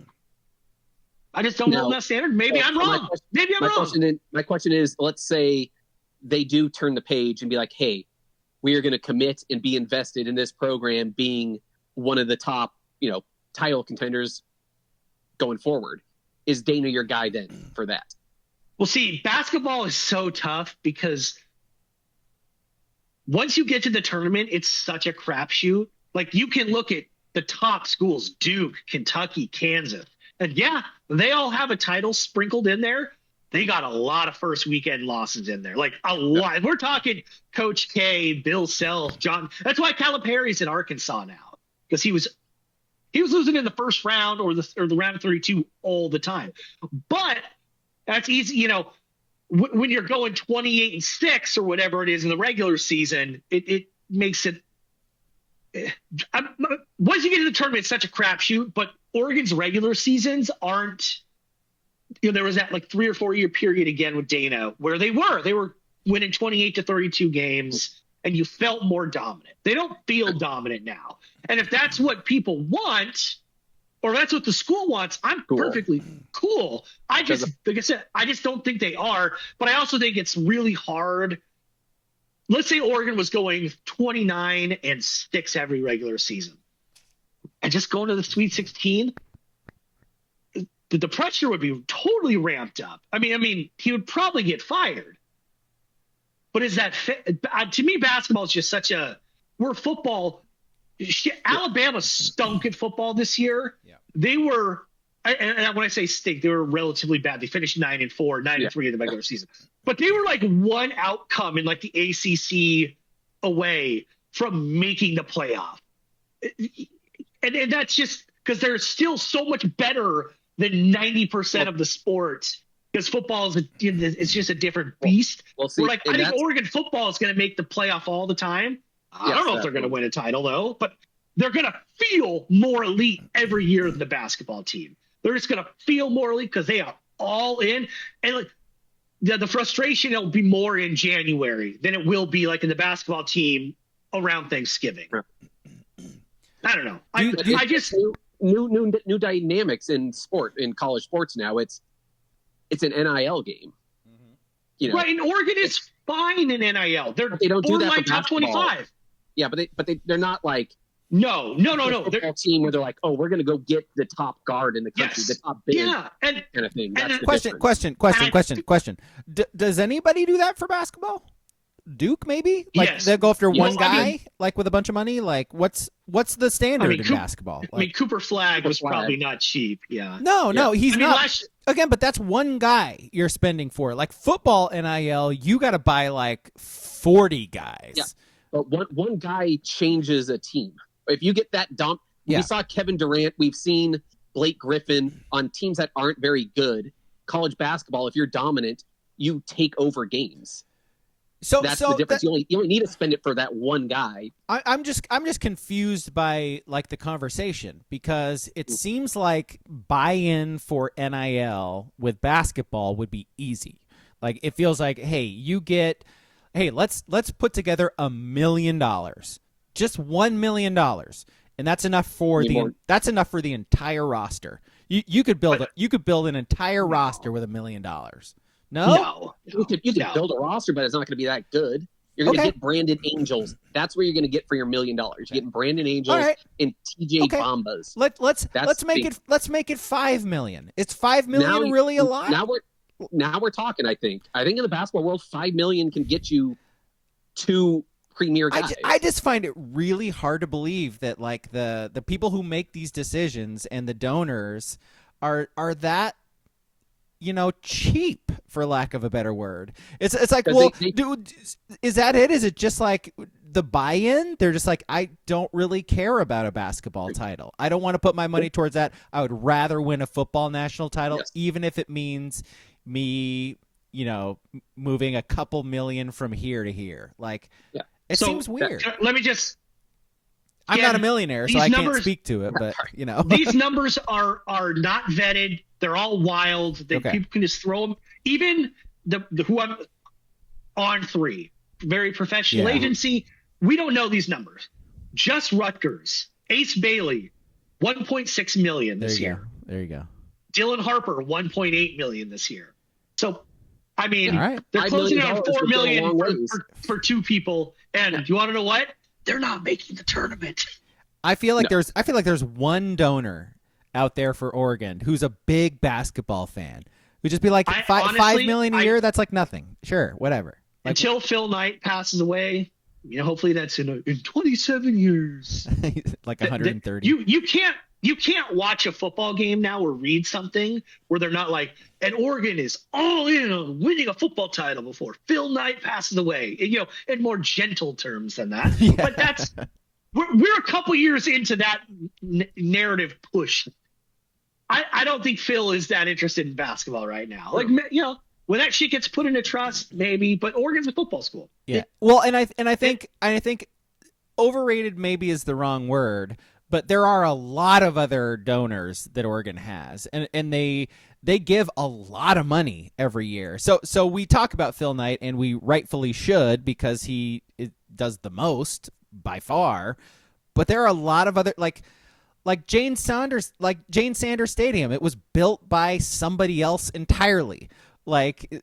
hold them to that standard. Maybe I'm wrong. My question is, let's say they do turn the page and be like, hey, we are going to commit and be invested in this program being one of the top, title contenders going forward. Is Dana your guy then for that? Well, see, basketball is so tough because once you get to the tournament, it's such a crapshoot. Like, you can look at the top schools, Duke, Kentucky, Kansas, and they all have a title sprinkled in there. They got a lot of first weekend losses in there, like a lot. We're talking Coach K, Bill Self, John. That's why Calipari's in Arkansas now, because he was losing in the first round or the round of 32 all the time. But that's easy, when you're going 28-6 or whatever it is in the regular season, it makes it. Once you get to the tournament, it's such a crapshoot. But Oregon's regular seasons aren't. There was that like 3 or 4 year period again with Dana where they were winning 28 to 32 games. And you felt more dominant. They don't feel dominant now. And if that's what people want, or that's what the school wants, I'm perfectly cool. Like I said, I just don't think they are. But I also think it's really hard. Let's say Oregon was going 29-6 every regular season, and just going to the Sweet 16. The pressure would be totally ramped up. I mean, he would probably get fired. But is that to me? Basketball is just such we're football. Alabama stunk at football this year. Yeah. They were, and when I say stink, they were relatively bad. They finished 9-4, 9-3 in the regular season. But they were like one outcome in like the ACC away from making the playoff. And that's just because they're still so much better than 90% of the sports. Because football it's just a different beast. I think Oregon football is going to make the playoff all the time. I don't know if they're going to win a title, though, but they're going to feel more elite every year than the basketball team. They're just going to feel more elite because they are all in. And like the frustration, it'll be more in January than it will be like in the basketball team around Thanksgiving. I don't know. I just new dynamics in college sports now. It's an NIL game. Mm-hmm. You know, right, and Oregon is fine in NIL. They don't do that for top basketball. 25. Yeah, but they're not like No. a football team where they're like, oh, we're going to go get the top guard in the country, Yes. the top big Yeah, and kind of thing. That's the Question. Does anybody do that for basketball? Duke, maybe? Like, yes. they'll go after one guy, I mean, like, with a bunch of money? Like, what's the standard in basketball? Like, I mean, Cooper Flagg was probably not cheap. Yeah. No, he's not. Again, but that's one guy you're spending for. Like, football NIL, you got to buy, like, 40 guys. Yeah. But one guy changes a team. If you get that dump, we saw Kevin Durant. We've seen Blake Griffin on teams that aren't very good. College basketball, if you're dominant, you take over games. So that's the difference. You only need to spend it for that one guy. I'm just confused by like the conversation, because it seems like buy-in for NIL with basketball would be easy. Like, it feels like, let's put together $1 million, just $1 million, and that's enough for the entire roster. You could build an entire roster with $1 million. No. You could build a roster, but it's not going to be that good. You're going to get Brandon Angels. That's what you're going to get for your $1 million. You're getting Brandon Angels and TJ Bombas. Let's make it $5 million. It's $5 million really a lot? Now we're talking. I think in the basketball world, $5 million can get you 2 premier guys. I just find it really hard to believe that like the people who make these decisions and the donors are that, cheap, for lack of a better word. It's like, well, dude, is that it? Is it just like the buy-in? They're just like, I don't really care about a basketball title. I don't want to put my money towards that. I would rather win a football national title, even if it means me, moving a couple million from here to here. Like, it seems weird. Let me just. I'm not a millionaire, so I can't speak to it, but these numbers are not vetted. They're all wild. People can just throw them. Even the who I'm on 3, very professional agency. We don't know these numbers. Just Rutgers, Ace Bailey, 1.6 million this year. There you go. Dylan Harper, 1.8 million this year. So, I mean, they're $5 closing million on $4 million for 2 people. And you want to know what? They're not making the tournament. I feel like there's one donor out there for Oregon who's a big basketball fan who just be like, $5 million a year. That's like nothing. Sure, whatever. Like, until Phil Knight passes away, hopefully that's in 27 years. Like 130. You can't watch a football game now or read something where they're not like, and Oregon is all in on winning a football title before Phil Knight passes away. In more gentle terms than that. Yeah. But that's we're a couple years into that narrative push. I don't think Phil is that interested in basketball right now. Like, when that shit gets put into trust, maybe. But Oregon's a football school. Yeah. Well, and I think overrated maybe is the wrong word. But there are a lot of other donors that Oregon has, and they give a lot of money every year. So we talk about Phil Knight, and we rightfully should, because he does the most by far. But there are a lot of other like Jane Sanders Stadium. It was built by somebody else entirely. Like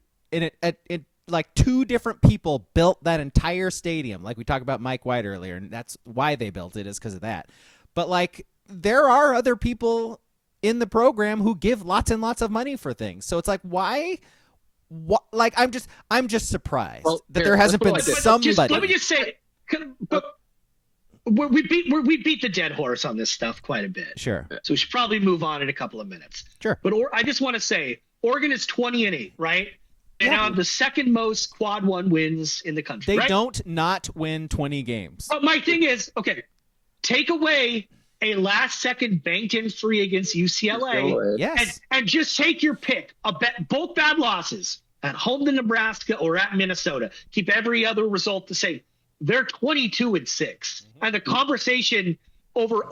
like 2 different people built that entire stadium. Like we talked about Mike White earlier, and that's why they built it, is because of that. But like, there are other people in the program who give lots and lots of money for things. So it's like, why? Like, I'm just surprised that there hasn't been somebody. Let me just say, we beat the dead horse on this stuff quite a bit. Sure. So we should probably move on in a couple of minutes. Sure. But I just want to say, Oregon is 20-8, right? They have the second most quad 1 wins in the country. They don't not win 20 games. But my thing is, take away a last-second banked-in 3 against UCLA, yes, and just take your pick. Both bad losses, at home to Nebraska or at Minnesota. Keep every other result the same. They're 22-6, and the conversation over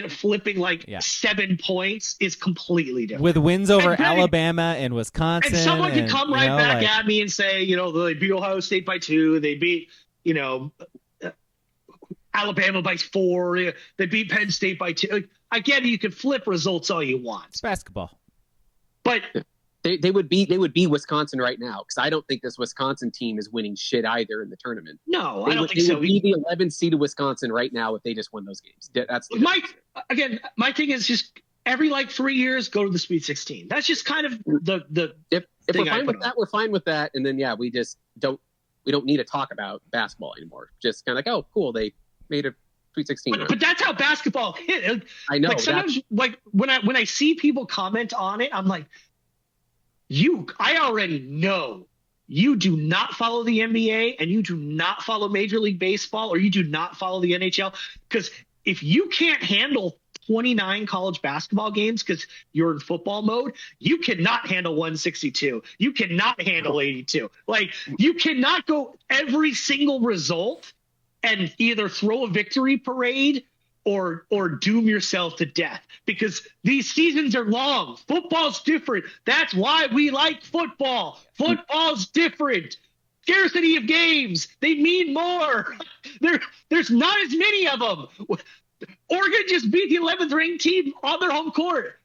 flipping 7 points is completely different. With wins over Alabama and Wisconsin, and someone can come back at me and say, they beat Ohio State by 2, they beat Alabama by 4. They beat Penn State by 2. I get it. You can flip results all you want. It's basketball. But They would be Wisconsin right now, because I don't think this Wisconsin team is winning shit either in the tournament. No, I don't think so. They would be the 11th seed of Wisconsin right now if they just win those games. That's my thing is just every 3 years go to the Sweet 16. That's just kind of the if thing we're fine with that, we're fine with that. And then we just don't need to talk about basketball anymore. Just kind of like, oh, cool, they made a Sweet 16. But that's how basketball hit. I know. Sometimes when I see people comment on it, I'm like, I already know you do not follow the NBA and you do not follow Major League Baseball, or you do not follow the NHL, because if you can't handle 29 college basketball games because you're in football mode, you cannot handle 162. You cannot handle 82. You cannot go every single result and either throw a victory parade or doom yourself to death, because these seasons are long. Football's different. That's why we like football. Football's different. Scarcity of games. They mean more. There's not as many of them. Oregon just beat the 11th ranked team on their home court.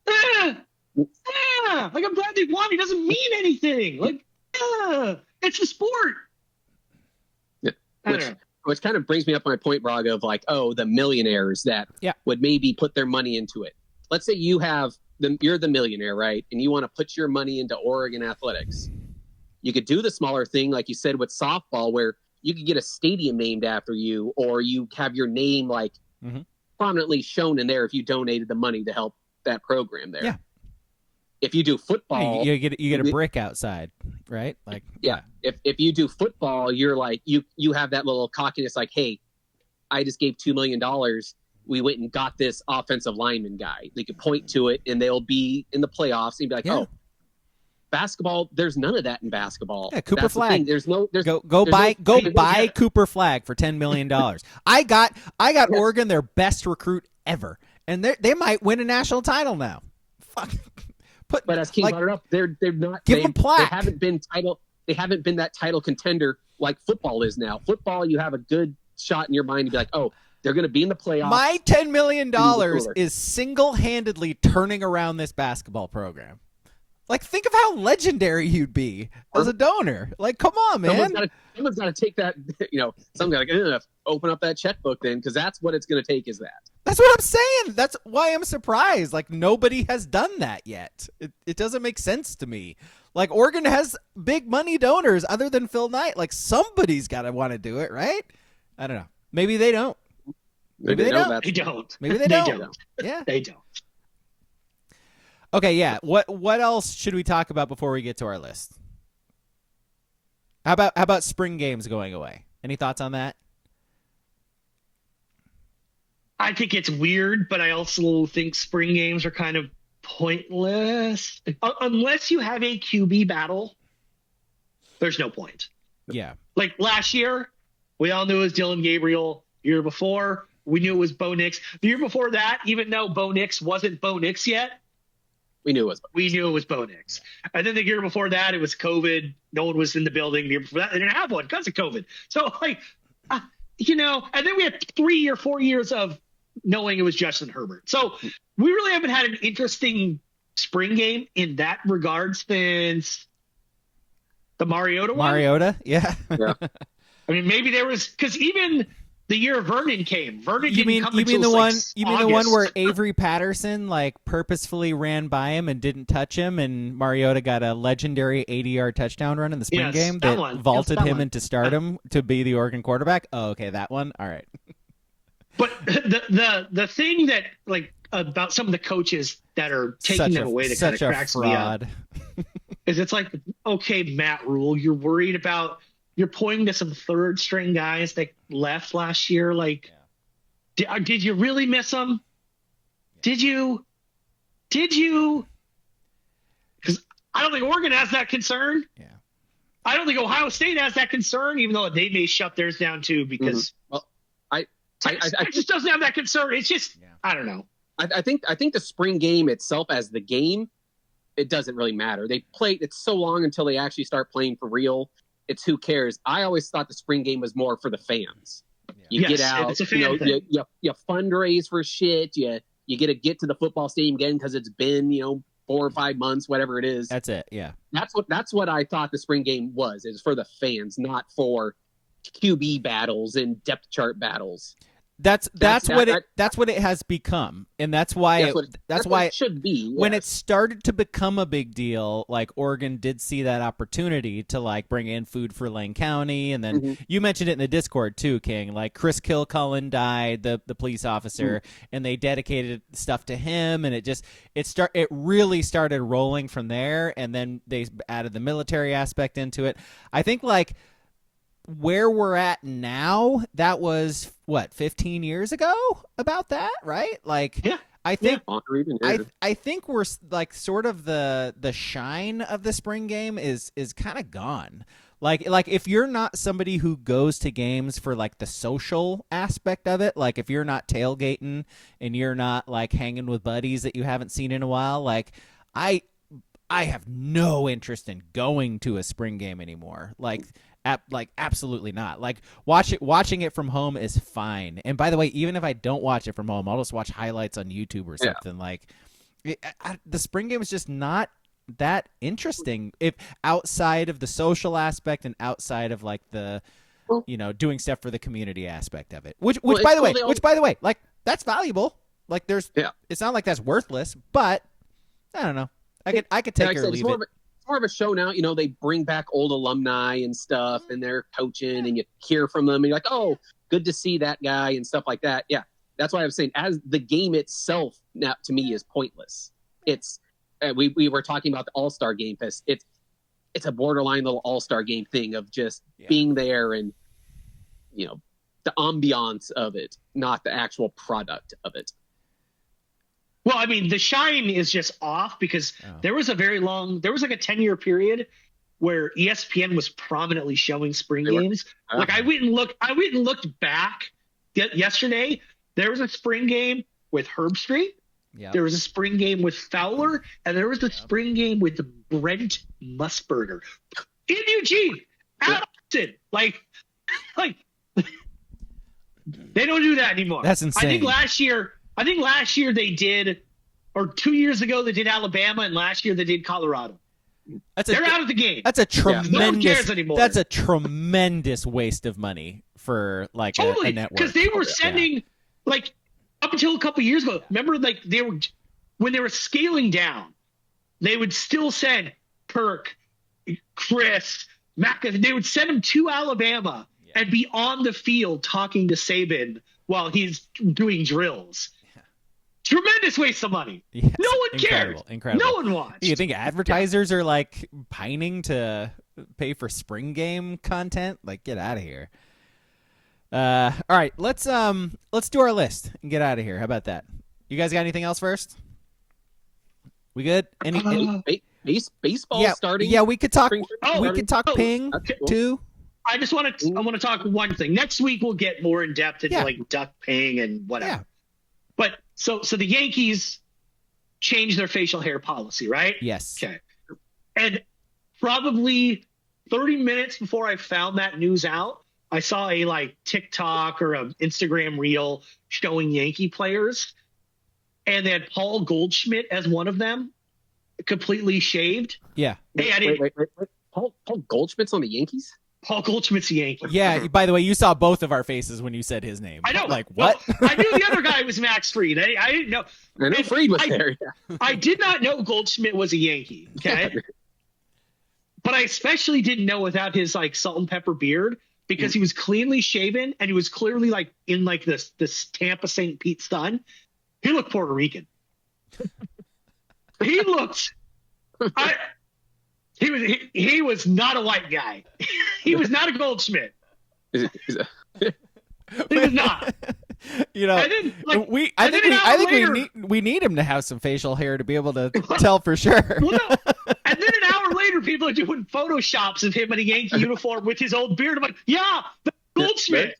I'm glad they won. It doesn't mean anything. It's a sport. Yeah. Which kind of brings me up my point, Braga, of the millionaires that would maybe put their money into it. Let's say you're the millionaire, right? And you want to put your money into Oregon athletics. You could do the smaller thing, like you said, with softball, where you could get a stadium named after you, or you have your name prominently shown in there if you donated the money to help that program there. Yeah. If you do football, you get a brick outside, right? If you do football, you're you have that little cockiness, hey, I just gave $2 million. We went and got this offensive lineman guy. They could point to it, and they'll be in the playoffs, and be like, oh, basketball. There's none of that in basketball. Yeah, Cooper That's Flag. There's no. Go buy Cooper Flag for $10 million. I got Oregon their best recruit ever, and they might win a national title now. Fuck. But as King brought it up, they're not. Give them plaque. They haven't been that title contender like football is now. Football, you have a good shot in your mind to be like, oh, they're going to be in the playoffs. My $10 million is single-handedly turning around this basketball program. Think of how legendary you'd be as a donor. Come on, man. Someone's got to take that. Someone's got to open up that checkbook then, because that's what it's going to take. Is that? That's what I'm saying. That's why I'm surprised. Nobody has done that yet. It doesn't make sense to me. Oregon has big money donors other than Phil Knight. Somebody's got to want to do it, right? I don't know. Maybe they don't. Maybe they don't. They don't. Maybe they don't. Yeah, they don't. Okay, yeah. What else should we talk about before we get to our list? How about spring games going away? Any thoughts on that? I think it's weird, but I also think spring games are kind of pointless. Unless you have a QB battle, there's no point. Yeah. Last year, we all knew it was Dylan Gabriel. Year before, we knew it was Bo Nix. The year before that, even though Bo Nix wasn't Bo Nix yet, we knew it was Bo Nix. And then the year before that, it was COVID. No one was in the building. The year before that, they didn't have one because of COVID. So, and then we had 3 or 4 years of knowing it was Justin Herbert. So we really haven't had an interesting spring game in that regard since the Mariota one. Mariota, yeah. I mean, maybe there was, because even the year Vernon came. You mean the one where Avery Patterson purposefully ran by him and didn't touch him, and Mariota got a legendary 80-yard touchdown run in the spring game that vaulted him into stardom to be the Oregon quarterback? Oh, okay, that one. All right. But the thing that about some of the coaches that are taking them away that kind of cracks me up is it's okay, Matt Rule, you're worried about. You're pointing to some third string guys that left last year. Did you really miss them? Did you? Because I don't think Oregon has that concern. Yeah. I don't think Ohio State has that concern, even though they may shut theirs down too. Because it just doesn't have that concern. It's just I don't know. I think the spring game itself as the game, it doesn't really matter. They play. It's so long until they actually start playing for real. It's who cares. I always thought the spring game was more for the fans. You get out, it's a fan thing. You fundraise for shit. You get to the football stadium again because it's been 4 or 5 months, whatever it is. That's it. Yeah. That's what I thought the spring game was. Is for the fans, not for QB battles and depth chart battles. That's what it has become, and that's why it should be. Yes. When it started to become a big deal, like Oregon did see that opportunity to like bring in food for Lane County, and then you mentioned it in the Discord too, King. Like Chris Kilcullen died, the police officer, and they dedicated stuff to him, and it really started rolling from there, and then they added the military aspect into it. I think like where we're at now, that was what 15 years ago about that, right? Like, yeah, I think I think we're like sort of the shine of the spring game is kind of gone. Like if you're not somebody who goes to games for like the social aspect of it, like if you're not tailgating and you're not like hanging with buddies that you haven't seen in a while, like I have no interest in going to a spring game anymore. Like absolutely not. Like watching it from home is fine. And by the way, even if I don't watch it from home, I'll just watch highlights on YouTube or something. Yeah. Like the spring game is just not that interesting if outside of the social aspect and outside of like the doing stuff for the community aspect of it. Which by the way, like that's valuable. Like it's not like that's worthless, but I don't know. I could take it or leave it. More of a show now. They bring back old alumni and stuff, and they're coaching, and you hear from them, and you're like, oh, good to see that guy and stuff like that. Yeah, that's why I was saying, as the game itself now to me is pointless. It's we were talking about the All-Star Game Fest. It's a borderline little All-Star Game thing of just being there and the ambiance of it, not the actual product of it. Well, I mean, the shine is just off because there was like a 10-year period where ESPN was prominently showing spring games. Like I went and looked back yesterday. There was a spring game with Herbstreit. Yep. There was a spring game with Fowler, and there was a spring game with Brent Musburger in Eugene at Austin. Like they don't do that anymore. That's insane. I think last year they did, or 2 years ago they did Alabama, and last year they did Colorado. They're out of the game. That's a tremendous. No one cares anymore. That's a tremendous waste of money for like a network. Because they were sending like up until a couple years ago. Remember, like when they were scaling down, they would still send Kirk, Chris, Mac. They would send them to Alabama and be on the field talking to Saban while he's doing drills. Yeah. Tremendous waste of money. Yes. No one cares. Incredible. No one watched. You think advertisers are like pining to pay for spring game content? Like, get out of here. All right, let's do our list and get out of here. How about that? You guys got anything else first? We good? Baseball starting? Yeah, we could talk. We could talk ping too. I want to talk one thing. Next week we'll get more in depth into like duck ping and whatever. Yeah. But so the Yankees changed their facial hair policy, right? Yes. Okay. And probably 30 minutes before I found that news out, I saw a like TikTok or an Instagram reel showing Yankee players, and they had Paul Goldschmidt as one of them, completely shaved. Yeah. Wait. Paul Goldschmidt's on the Yankees? Paul Goldschmidt's a Yankee. Yeah, by the way, you saw both of our faces when you said his name. I know. Like, what? Well, I knew the other guy was Max Fried. I didn't know. I know Fried was there. Yeah. I did not know Goldschmidt was a Yankee, okay? But I especially didn't know without his, like, salt and pepper beard because he was cleanly shaven and he was clearly, like, in, like, this Tampa St. Pete sun. He looked Puerto Rican. He looked... He was not a white guy. He was not a Goldschmidt. He was not. We need him to have some facial hair to be able to tell for sure. Well, no. And then an hour later, people are doing photoshops of him in a Yankee uniform with his old beard. I'm like, yeah, that's Goldschmidt.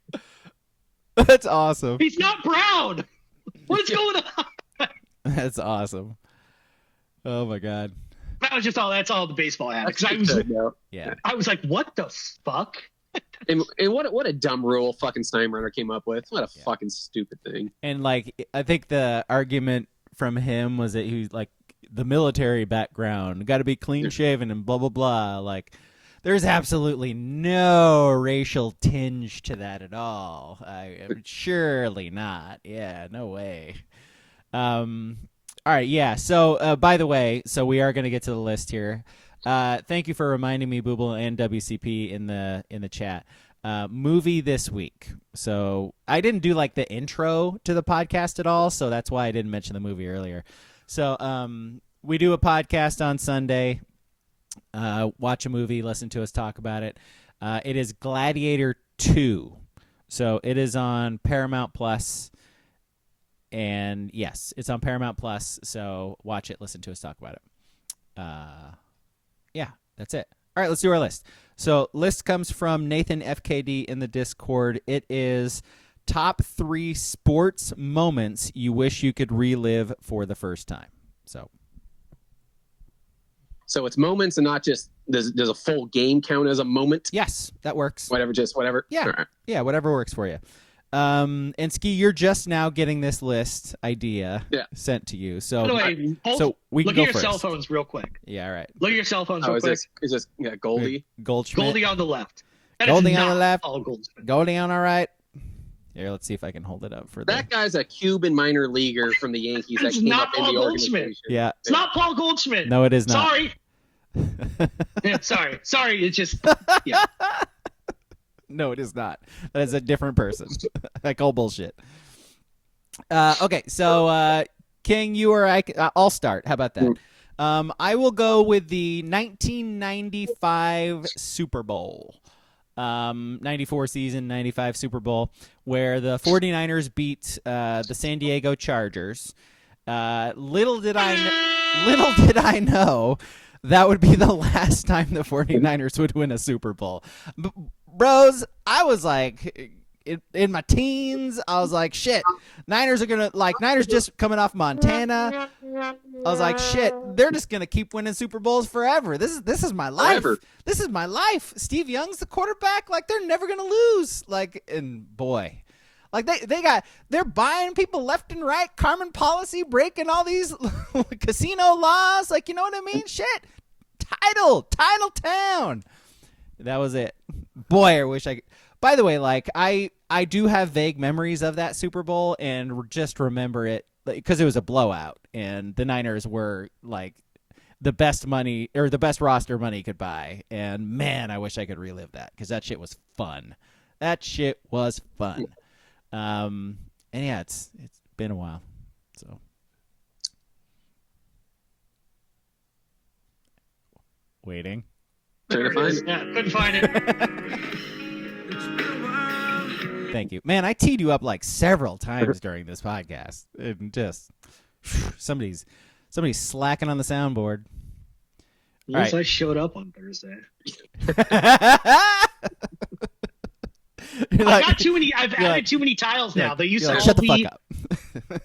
That's awesome. He's not brown. What is going on? That's awesome. Oh my God. That was just all. That's all the baseball had. Because I was like, what the fuck? and what a dumb rule fucking Steinbrenner came up with. What a fucking stupid thing. And like, I think the argument from him was that he like the military background, got to be clean shaven and blah blah blah. Like, there's absolutely no racial tinge to that at all. Surely not. Yeah, no way. All right, yeah. So, by the way, so we are going to get to the list here. Thank you for reminding me, Booble and WCP in the chat. Movie this week. So I didn't do like the intro to the podcast at all, so that's why I didn't mention the movie earlier. So we do a podcast on Sunday. Watch a movie, listen to us talk about it. It is Gladiator 2. So it is on Paramount Plus. And yes, it's on Paramount Plus. So watch it, listen to us talk about it. Yeah, that's it. All right, let's do our list. So list comes from Nathan FKD in the Discord. It is top 3 sports moments you wish you could relive for the first time. So it's moments and not just does a full game count as a moment? Yes, that works. Whatever. Yeah, All right. yeah, whatever works for you. And Ski, you're just now getting this list idea sent to you. So, By the way, so we can look go at your first. cell phones real quick. Yeah, all right. Look at your cell phones Oh, real quick. is this Goldie? Goldschmidt. Goldie on the left. That is Goldie on not the left. Paul Goldschmidt. Goldie on all right. Here, let's see if I can hold it up for That guy's a Cuban minor leaguer from the Yankees that It's came not up in Paul the Goldschmidt. organization. Yeah. It's not Paul Goldschmidt. No, it is not. Sorry. Yeah, sorry. It's just yeah. No, it is not. That is a different person. I call bullshit. Okay, so King, you or I? I'll start. How about that? I will go with the 1995 Super Bowl. 94 season, 95 Super Bowl, where the 49ers beat the San Diego Chargers. Little did I know that would be the last time the 49ers would win a Super Bowl. Bros, I was like, in my teens, I was like, shit, Niners just coming off Montana. I was like, shit, they're just going to keep winning Super Bowls forever. This is my life. Forever. This is my life. Steve Young's the quarterback. Like, they're never going to lose. Like, and boy, like they're buying people left and right. Carmen policy breaking all these casino laws. Like, you know what I mean? Shit. Title town. That was it. Boy, I wish I could. By the way, like I do have vague memories of that Super Bowl and just remember it because it was a blowout and the Niners were like the best money or the best roster money could buy. And man, I wish I could relive that because that shit was fun. And yeah, it's been a while. So waiting. Trying to find it. Yeah, couldn't find it. Thank you, man. I teed you up like several times during this podcast. And just somebody's slacking on the soundboard. Unless I showed up on Thursday. I've added too many tiles now. They used to all shut the be. fuck up.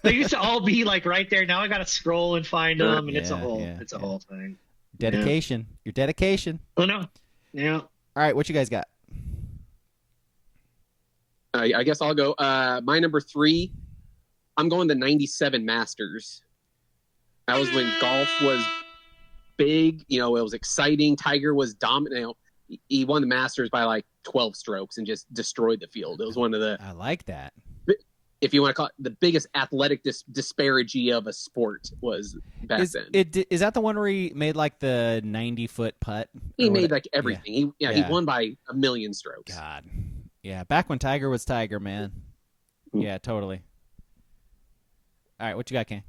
They used to all be like right there. Now I got to scroll and find them, and it's a whole thing. Dedication. Your dedication. Oh no. Yeah. All right, what you guys got? I guess I'll go. My number 3, I'm going the 97 Masters. That was when golf was big. You know, it was exciting. Tiger was dominant. You know, he won the Masters by like 12 strokes and just destroyed the field. It was one of the, I like that. if you want to call it, the biggest athletic disparity of a sport was back then. Is that the one where he made like the 90-foot putt? He made like everything. Yeah. He won by a million strokes. God. Yeah, back when Tiger was Tiger, man. Yeah, totally. All right, what you got, Ken?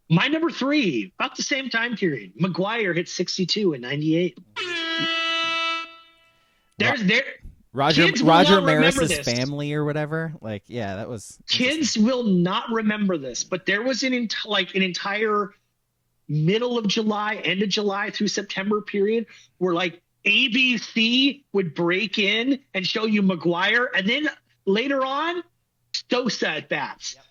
My number 3, about the same time period. McGuire hit 62 in 98. Roger Kids will not remember Maris's this. family or whatever. Like, yeah, that was. Kids will not remember this, but there was an entire middle of July, end of July through September period where like ABC would break in and show you McGuire, and then later on, Sosa at bats. Yep.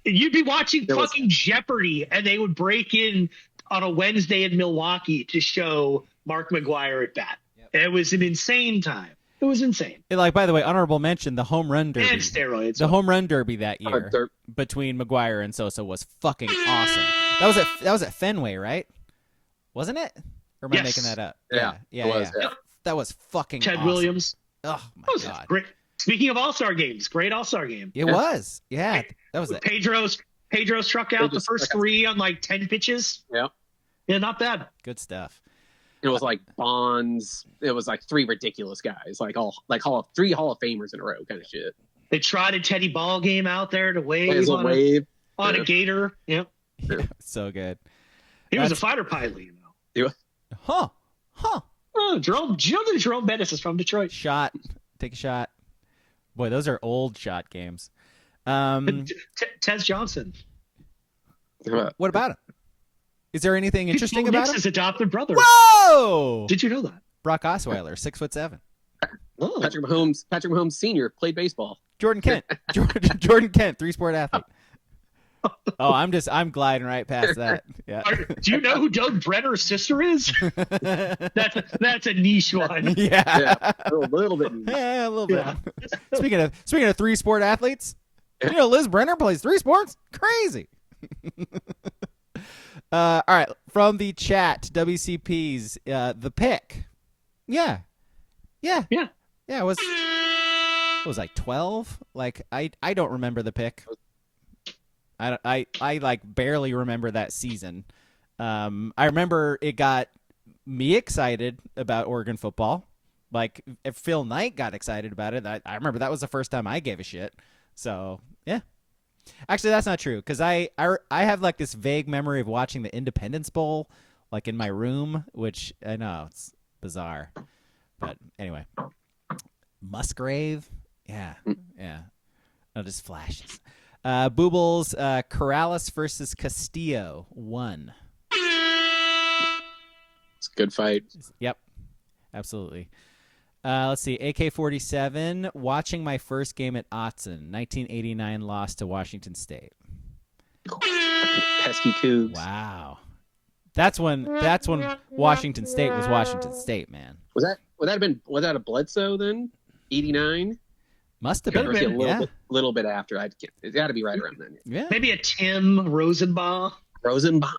You'd be watching Jeopardy, and they would break in on a Wednesday in Milwaukee to show Mark McGuire at bat. Yep. It was an insane time. It was insane. And, like, by the way, honorable mention, the home run derby. And steroids. The home run derby that year between McGuire and Sosa was fucking awesome. That was at Fenway, right? Wasn't it? Or am I making that up? Yeah. Yeah. That was fucking Ted awesome. Williams. Oh my god. Great. Speaking of All-Star games, great All-Star game. It was. Yeah. That was it. Pedro struck out the first 3 on like 10 pitches. Yeah. Yeah, not bad. Good stuff. It was like Bonds. It was like 3 ridiculous guys, like 3 Hall of Famers in a row, kind of shit. They trotted Teddy Ball game out there to wave on a gator. Yep. Yeah, so good. He was a fighter pilot, you know. Huh. Oh, Jerome Bettis is from Detroit. Take a shot. Boy, those are old shot games. Tez Johnson. What about him? Is there anything interesting about him? His adopted brother. Whoa! Did you know that? Brock Osweiler, 6'7". Oh. Patrick Mahomes Sr. played baseball. Jordan Kent, 3-sport athlete. Oh, I'm gliding right past that. Yeah. Do you know who Doug Brenner's sister is? That's a niche one. Yeah. A little bit. Yeah, a little bit. Speaking of 3-sport athletes, you know Liz Brenner plays 3 sports. Crazy. All right, from the chat, WCP's the pick. Yeah. It was like 12. Like I don't remember the pick. I like barely remember that season. I remember it got me excited about Oregon football. Like if Phil Knight got excited about it, I remember that was the first time I gave a shit. So yeah. Actually, that's not true because I have like this vague memory of watching the Independence Bowl like in my room, which I know it's bizarre. But anyway, Musgrave, yeah, no, just flashes. Boobles, Corrales versus Castillo, 1. It's a good fight. Yep, absolutely. Let's see, AK-47, watching my first game at Autzen, 1989 loss to Washington State. Pesky Cougs. Wow. That's when Washington State was Washington State, man. Was that a Bledsoe then? 89? Must have been. A little bit after. It's got to be right around then. Yeah. Maybe a Tim Rosenbaum. Rosenbaum.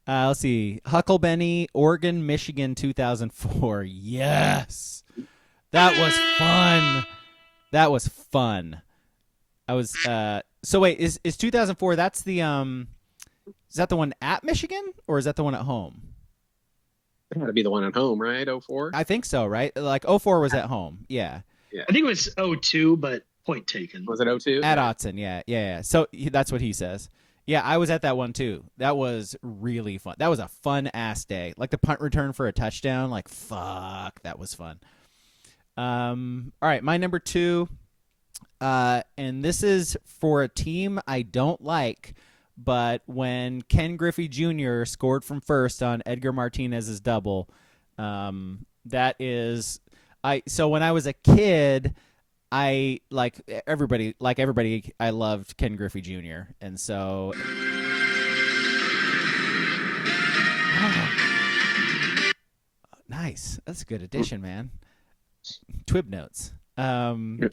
Let's see. Hucklebenny, Oregon, Michigan, 2004. Yes. That was fun. I was so wait, is 2004 that's the is that the one at Michigan or is that the one at home? It had to be the one at home, right? 04? I think so, right? Like 04 was at home. Yeah. I think it was 02, but point taken. Was it 02? At Autzen, yeah. So that's what he says. Yeah, I was at that one too. That was really fun. That was a fun ass day. Like the punt return for a touchdown. Like fuck, that was fun. All right, my number 2, and this is for a team I don't like, but when Ken Griffey Jr. scored from first on Edgar Martinez's double, that is So when I was a kid, I like everybody, I loved Ken Griffey Jr. And so nice. That's a good addition, man. Twib notes. I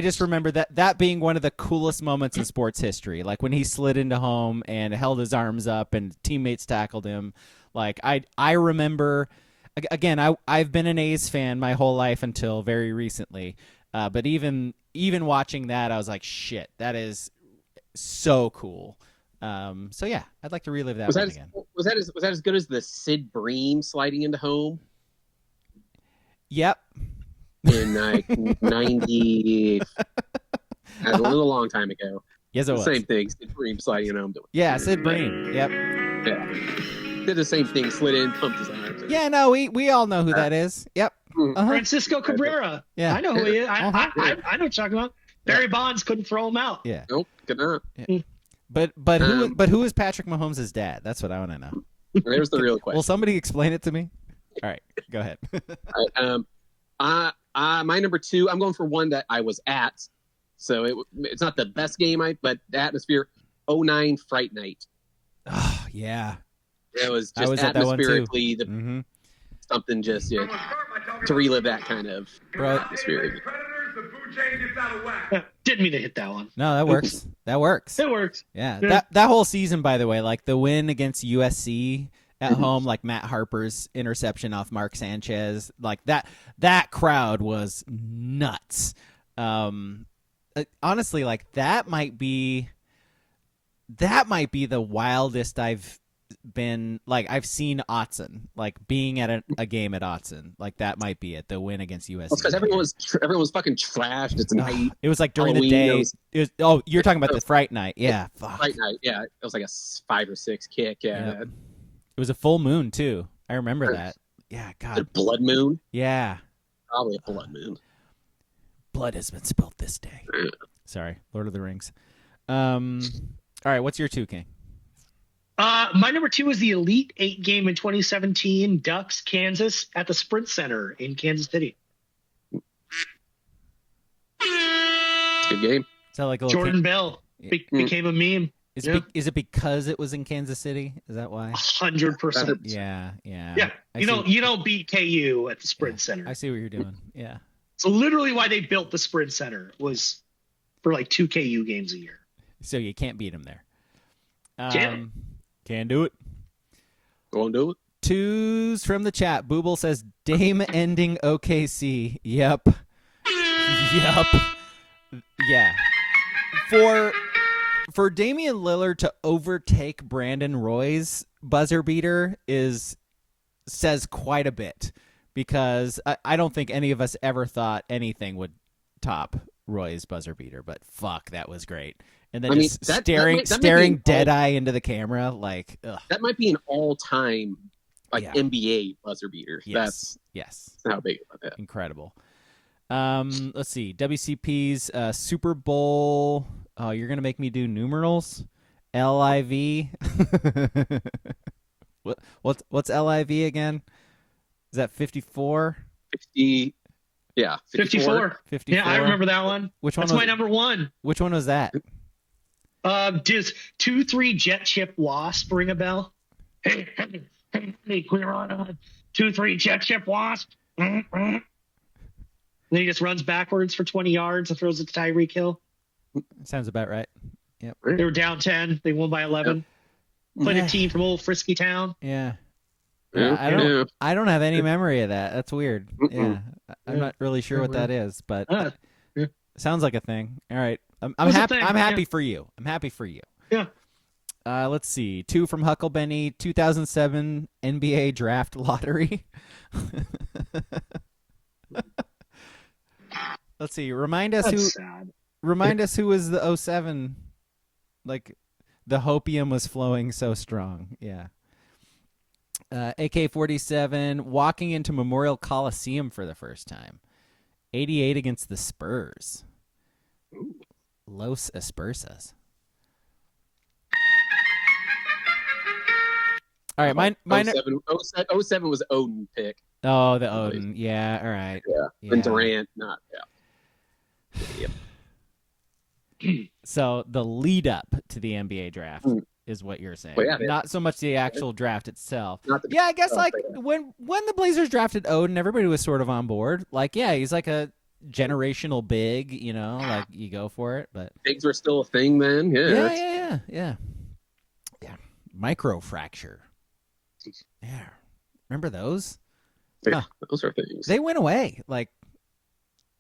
just remember that being one of the coolest moments in sports history. Like when he slid into home and held his arms up and teammates tackled him. Like I remember. Again, I've been an A's fan my whole life until very recently, but even watching that, I was like, "Shit, that is so cool." So yeah, I'd like to relive that one again. Was that as good as the Sid Bream sliding into home? Yep. In like 90, a long time ago. Yes, it was. Same thing. Sid Bream sliding in home. Yeah, Sid Bream. Yep. Yeah. Did the same thing, slid in, pumped his arms. Yeah, no, we all know who that is. Yep. Uh-huh. Francisco Cabrera. Yeah. I know who he is. I know what you're talking about. Barry Bonds couldn't throw him out. Yeah. Nope, could not. Yeah. But who is Patrick Mahomes' dad? That's what I want to know. There's the real question. Will somebody explain it to me? All right, go ahead. All right, my number 2, I'm going for one that I was at. So it's not the best game, but the atmosphere, 09 Fright Night. Oh, yeah. It was I just was at that one too. atmospherically Mm-hmm. something just to relive that kind of atmosphere. Didn't mean to hit that one. No, that works. That works. It works. Yeah. That whole season, by the way, like the win against USC at home, like Matt Harper's interception off Mark Sanchez, like that crowd was nuts. Honestly, like that might be the wildest I've been. Like I've seen Autzen, like being at a game at Autzen, like that might be it. The win against USC. Because everyone was fucking trashed. It's night. It was like during Halloween, the day. Oh, you're talking about the Fright Night, yeah. Fuck. Fright Night, yeah. It was like a 5 or 6 kick. Yeah. Yep. It was a full moon too. I remember that. Yeah, God. A blood moon. Yeah. Probably a blood moon. Blood has been spilled this day. Sorry, Lord of the Rings. All right, what's your 2, King? My number 2 is the Elite 8 game in 2017, Ducks, Kansas, at the Sprint Center in Kansas City. Good game. So like a Jordan Bell became a meme. Is it because it was in Kansas City? Is that why? 100%. Yeah. Yeah. You don't beat KU at the Sprint Center. I see what you're doing. Yeah. So literally why they built the Sprint Center was for like 2 KU games a year. So you can't beat them there. Can do it. Go and do it. 2s from the chat. Booble says Dame ending OKC. Yep. Yeah. For Damian Lillard to overtake Brandon Roy's buzzer beater says quite a bit, because I don't think any of us ever thought anything would top Roy's buzzer beater, but fuck, that was great. And then staring dead eye into the camera, like, ugh. That might be an all-time NBA buzzer beater. Yes. That's how big about that. Incredible. Let's see. WCP's Super Bowl. Oh, you're gonna make me do numerals? LIV. What's LIV again? Is that 54? 50. Yeah, 54. 54. Yeah, I remember that one. That's my number 1. Which one was that? Does 2-3 Jet Chip Wasp ring a bell? Hey, clear on 2-3 Jet Chip Wasp. And then he just runs backwards for 20 yards and throws it to Tyreek Hill. Sounds about right. Yep. They were down 10. They won by 11. Yep. Played a team from old Frisky Town. Yeah. I don't have any memory of that. That's weird. Yeah. I'm not really sure what that is, but sounds like a thing. All right. I'm happy. I'm happy for you. I'm happy for you. Yeah. Let's see. 2 from Hucklebenny. 2007 NBA Draft Lottery. Let's see. Remind us who was the 07. Like the hopium was flowing so strong. Yeah. AK-47 walking into Memorial Coliseum for the first time. 88 against the Spurs. Ooh. Los Aspersas. All right, mine. 07 was Odin pick. Oh, the Odin. Yeah, all right. Yeah. And Durant, not. Yeah. So the lead up to the NBA draft is what you're saying. Well, not so much the actual draft itself. I guess when the Blazers drafted Odin, everybody was sort of on board. Like, yeah, he's like a generational big, like you go for it. But bigs were still a thing then. Yeah. Microfracture. Yeah. Remember those? Yeah, those are things. They went away. Like,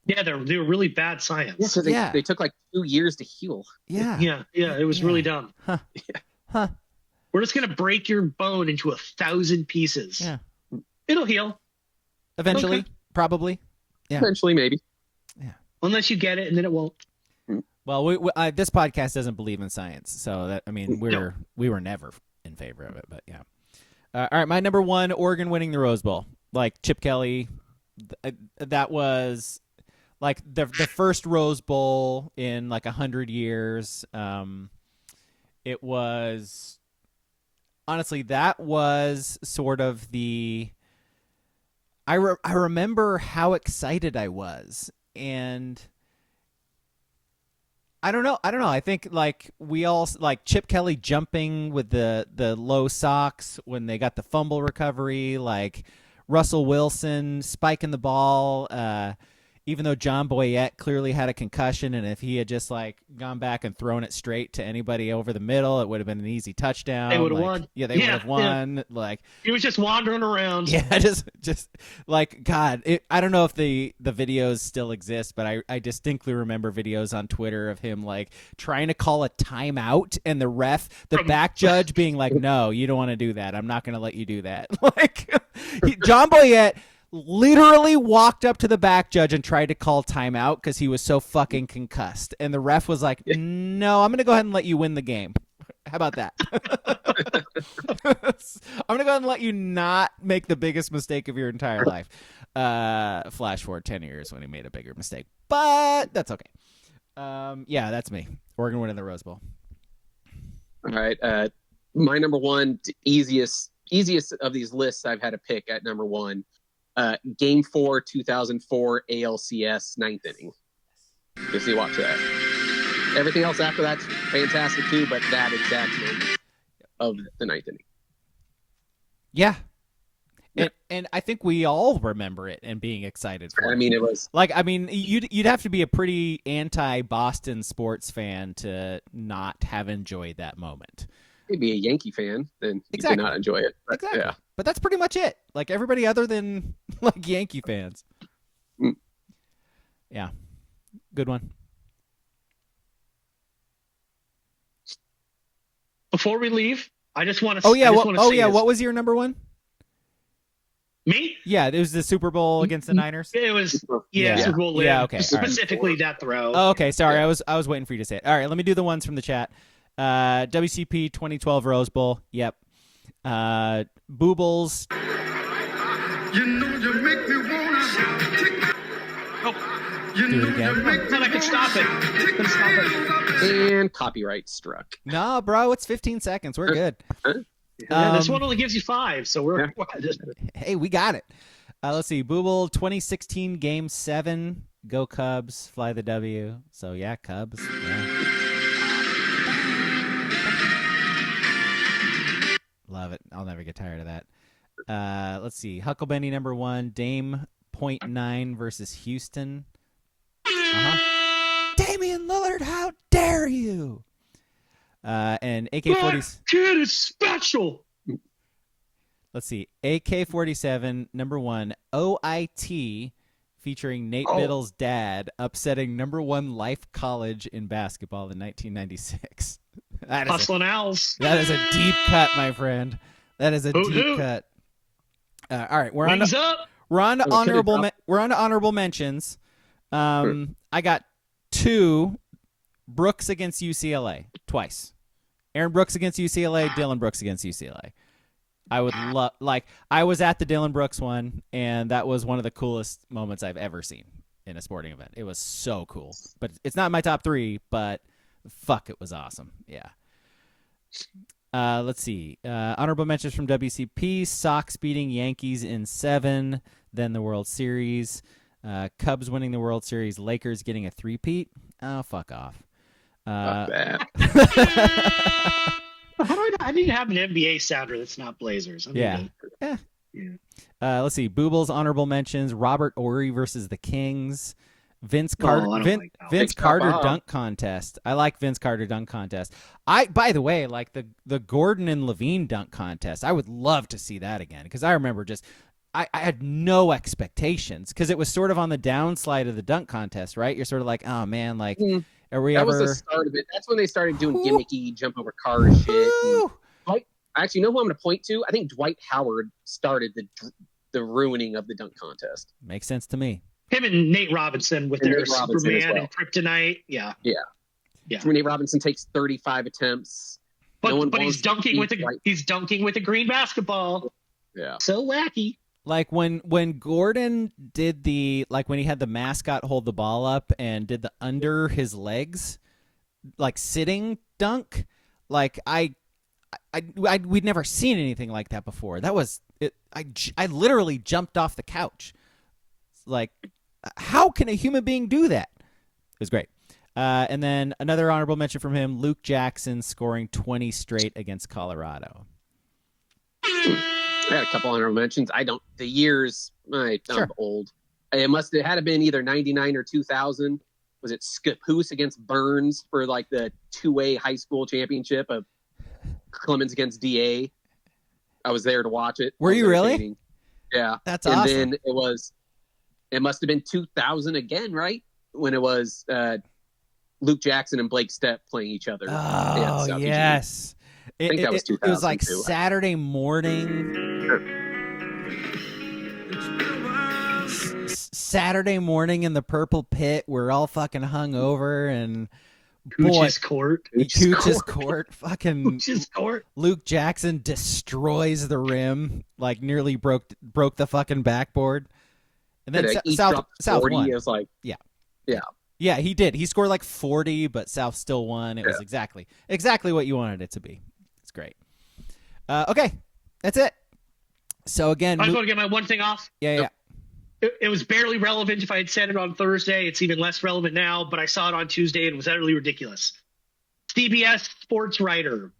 yeah, they were really bad science. Yeah, so they took like 2 years to heal. Yeah. It was really dumb. Huh. Yeah. Huh. We're just gonna break your bone into 1,000 pieces. Yeah. It'll heal. Eventually, probably. Yeah. Eventually, maybe. Yeah. Unless you get it, and then it won't. Well, this podcast doesn't believe in science, so we were never in favor of it. But yeah. All right, my number 1, Oregon winning the Rose Bowl. Like Chip Kelly, that was like the first Rose Bowl in like 100 years. It was honestly, that was sort of I remember how excited I was, and I don't know. I think like we all like Chip Kelly jumping with the low socks when they got the fumble recovery, like Russell Wilson spiking the ball, even though John Boyette clearly had a concussion, and if he had just like gone back and thrown it straight to anybody over the middle, it would have been an easy touchdown. They would have won. Yeah, they would have won. Yeah. Like he was just wandering around. Yeah, just like God. I don't know if the videos still exist, but I distinctly remember videos on Twitter of him like trying to call a timeout, and the back judge being like, "No, you don't want to do that. I'm not going to let you do that." Like John Boyette literally walked up to the back judge and tried to call timeout because he was so fucking concussed. And the ref was like, no, I'm going to go ahead and let you win the game. How about that? I'm going to go ahead and let you not make the biggest mistake of your entire life. Flash forward 10 years when he made a bigger mistake. But that's okay. Yeah, that's me. Oregon winning the Rose Bowl. All right. My number one, easiest of these lists I've had to pick at number one. Game 4, 2004 ALCS 9th inning. Just you watch that. Everything else after that's fantastic too, but that exact moment of the 9th inning. Yeah. And I think we all remember it and being excited for it. I mean, it was like, you'd have to be a pretty anti-Boston sports fan to not have enjoyed that moment. You'd be a Yankee fan, then you Exactly. did not enjoy it. But, Exactly. Yeah. But that's pretty much it. Like everybody other than like Yankee fans. Mm. Yeah. Good one. Before we leave, I just want to. Oh yeah. This. What was your number one? Me? Yeah, it was the Super Bowl against the Niners. It was Super Bowl. Yeah. Okay. Specifically that throw. Oh, okay. Sorry, I was waiting for you to say it. All right. Let me do the ones from the chat. WCP 2012 Rose Bowl. Yep. Boobles. You know you make me wanna take my... You Do it know again. you make me I could stop it. Couldn't stop it. And copyright struck. No, bro, it's 15 seconds. We're good. Yeah, this one only gives you 5, so we're. Hey, we got it. Let's see. Booble 2016 Game 7. Go Cubs. Fly the W. So yeah, Cubs. Yeah. Love it. I'll never get tired of that. Let's see. Huckleberry number 1. Dame 0.9 versus Houston. Damian Lillard, how dare you? And AK-40. Kid is special. Let's see. AK-47 number 1. OIT featuring Nate Biddle's dad upsetting number 1 Life College in basketball in 1996. Hustling Owls. That is a deep cut, my friend. That is a deep cut. All right, we're on to honorable mentions. I got 2. Brooks against UCLA twice. Aaron Brooks against UCLA. Dylan Brooks against UCLA. I would love, I was at the Dylan Brooks one, and that was one of the coolest moments I've ever seen in a sporting event. It was so cool. But it's not my top 3, but fuck, it was awesome. Yeah. Let's see. Honorable mentions from WCP. Sox beating Yankees in 7. Then the World Series. Cubs winning the World Series. Lakers getting a 3-peat. Oh, fuck off. Fuck that. I need to have an NBA sounder that's not Blazers. Yeah. Let's see. Boobles honorable mentions. Robert Ory versus the Kings. Vince Carter. Vince Carter dunk contest. I like Vince Carter dunk contest. By the way, like the Gordon and Levine dunk contest. I would love to see that again because I remember just I had no expectations because it was sort of on the downslide of the dunk contest, right? You're sort of like, oh man, like. Are we that ever... was the start of it. That's when they started doing gimmicky jump over car shit. I actually know who I'm going to point to. I think Dwight Howard started the ruining of the dunk contest. Makes sense to me. Him and Nate Robinson with their Superman and Kryptonite. Yeah. When Nate Robinson takes 35 attempts, but he's dunking with a green basketball. Yeah, so wacky. Like when Gordon did when he had the mascot hold the ball up and did the under his legs, like sitting dunk, like we'd never seen anything like that before. That was it. I literally jumped off the couch. Like, how can a human being do that? It was great. And then another honorable mention from him, Luke Jackson scoring 20 straight against Colorado. I had a couple honorable mentions. The years, I'm Sure. old. It had been either 99 or 2000. Was it Scappoose against Burns for like the 2A high school championship of Clemens against DA? I was there to watch it. Were you really? Yeah. That's and awesome. then it must have been 2000 again, right? When it was Luke Jackson and Blake Stepp playing each other. Oh, yes. I think that was 2000. It was like Saturday morning. Saturday morning in the Purple Pit. We're all fucking hungover and Cooch's Court. Cooch's Court. Fucking Cooch's Court. Luke Jackson destroys the rim, like nearly broke the fucking backboard. And then South 40 won. Is like Yeah, he did. He scored like 40, but South still won. It was exactly what you wanted it to be. It's great. Okay, that's it. So again, I just want to get my one thing off. Yeah. It was barely relevant if I had said it on Thursday. It's even less relevant now, but I saw it on Tuesday and it was utterly ridiculous. CBS sports writer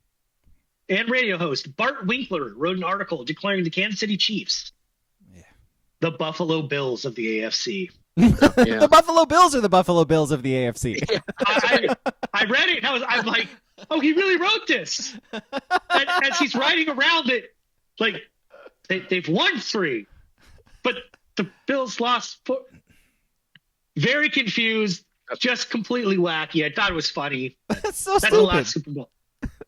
and radio host Bart Winkler wrote an article declaring the Kansas City Chiefs the Buffalo Bills of the AFC. The Buffalo Bills are the Buffalo Bills of the AFC. I read it and I'm like, oh, he really wrote this. And as he's writing around it, like they've won 3, but the Bills lost 4. Very confused, just completely wacky. I thought it was funny. That's so That's stupid. the last Super Bowl.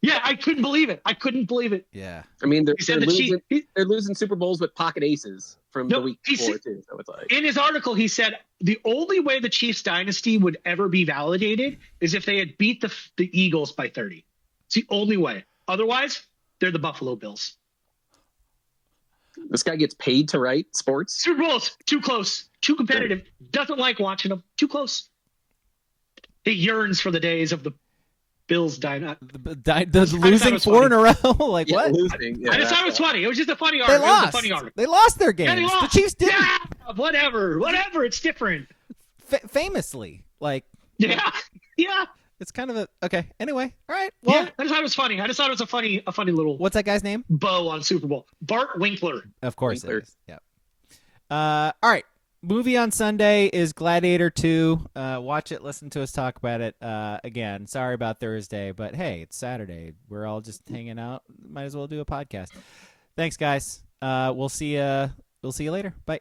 Yeah, I couldn't believe it. Yeah. I mean, they're said losing Super Bowls with pocket aces from the week before, too. So it's like, in his article, he said the only way the Chiefs dynasty would ever be validated is if they had beat the Eagles by 30. It's the only way. Otherwise, they're the Buffalo Bills. this guy gets paid to write sports. Super Bowls, too close, too competitive. Doesn't like watching them. Too close. He yearns for the days of the Bills The losing 4 in a row. Like what? Losing. Yeah, I just thought it was funny. It was just a funny They article. lost. It was a funny article. They lost their games. Yeah, they lost. The Chiefs didn't. Yeah, whatever. It's different. Famously, like Yeah. it's kind of a okay. Anyway, all right. Well, Yeah, I just thought it was funny. I just thought it was a funny little what's that guy's name? bow on Super Bowl. Bart Winkler. Of course Winkler. it is. Yep. All right. Movie on Sunday is Gladiator 2. Watch it. Listen to us talk about it. Again, sorry about Thursday, but hey, it's Saturday. We're all just hanging out. Might as well do a podcast. Thanks, guys. We'll see you later. Bye.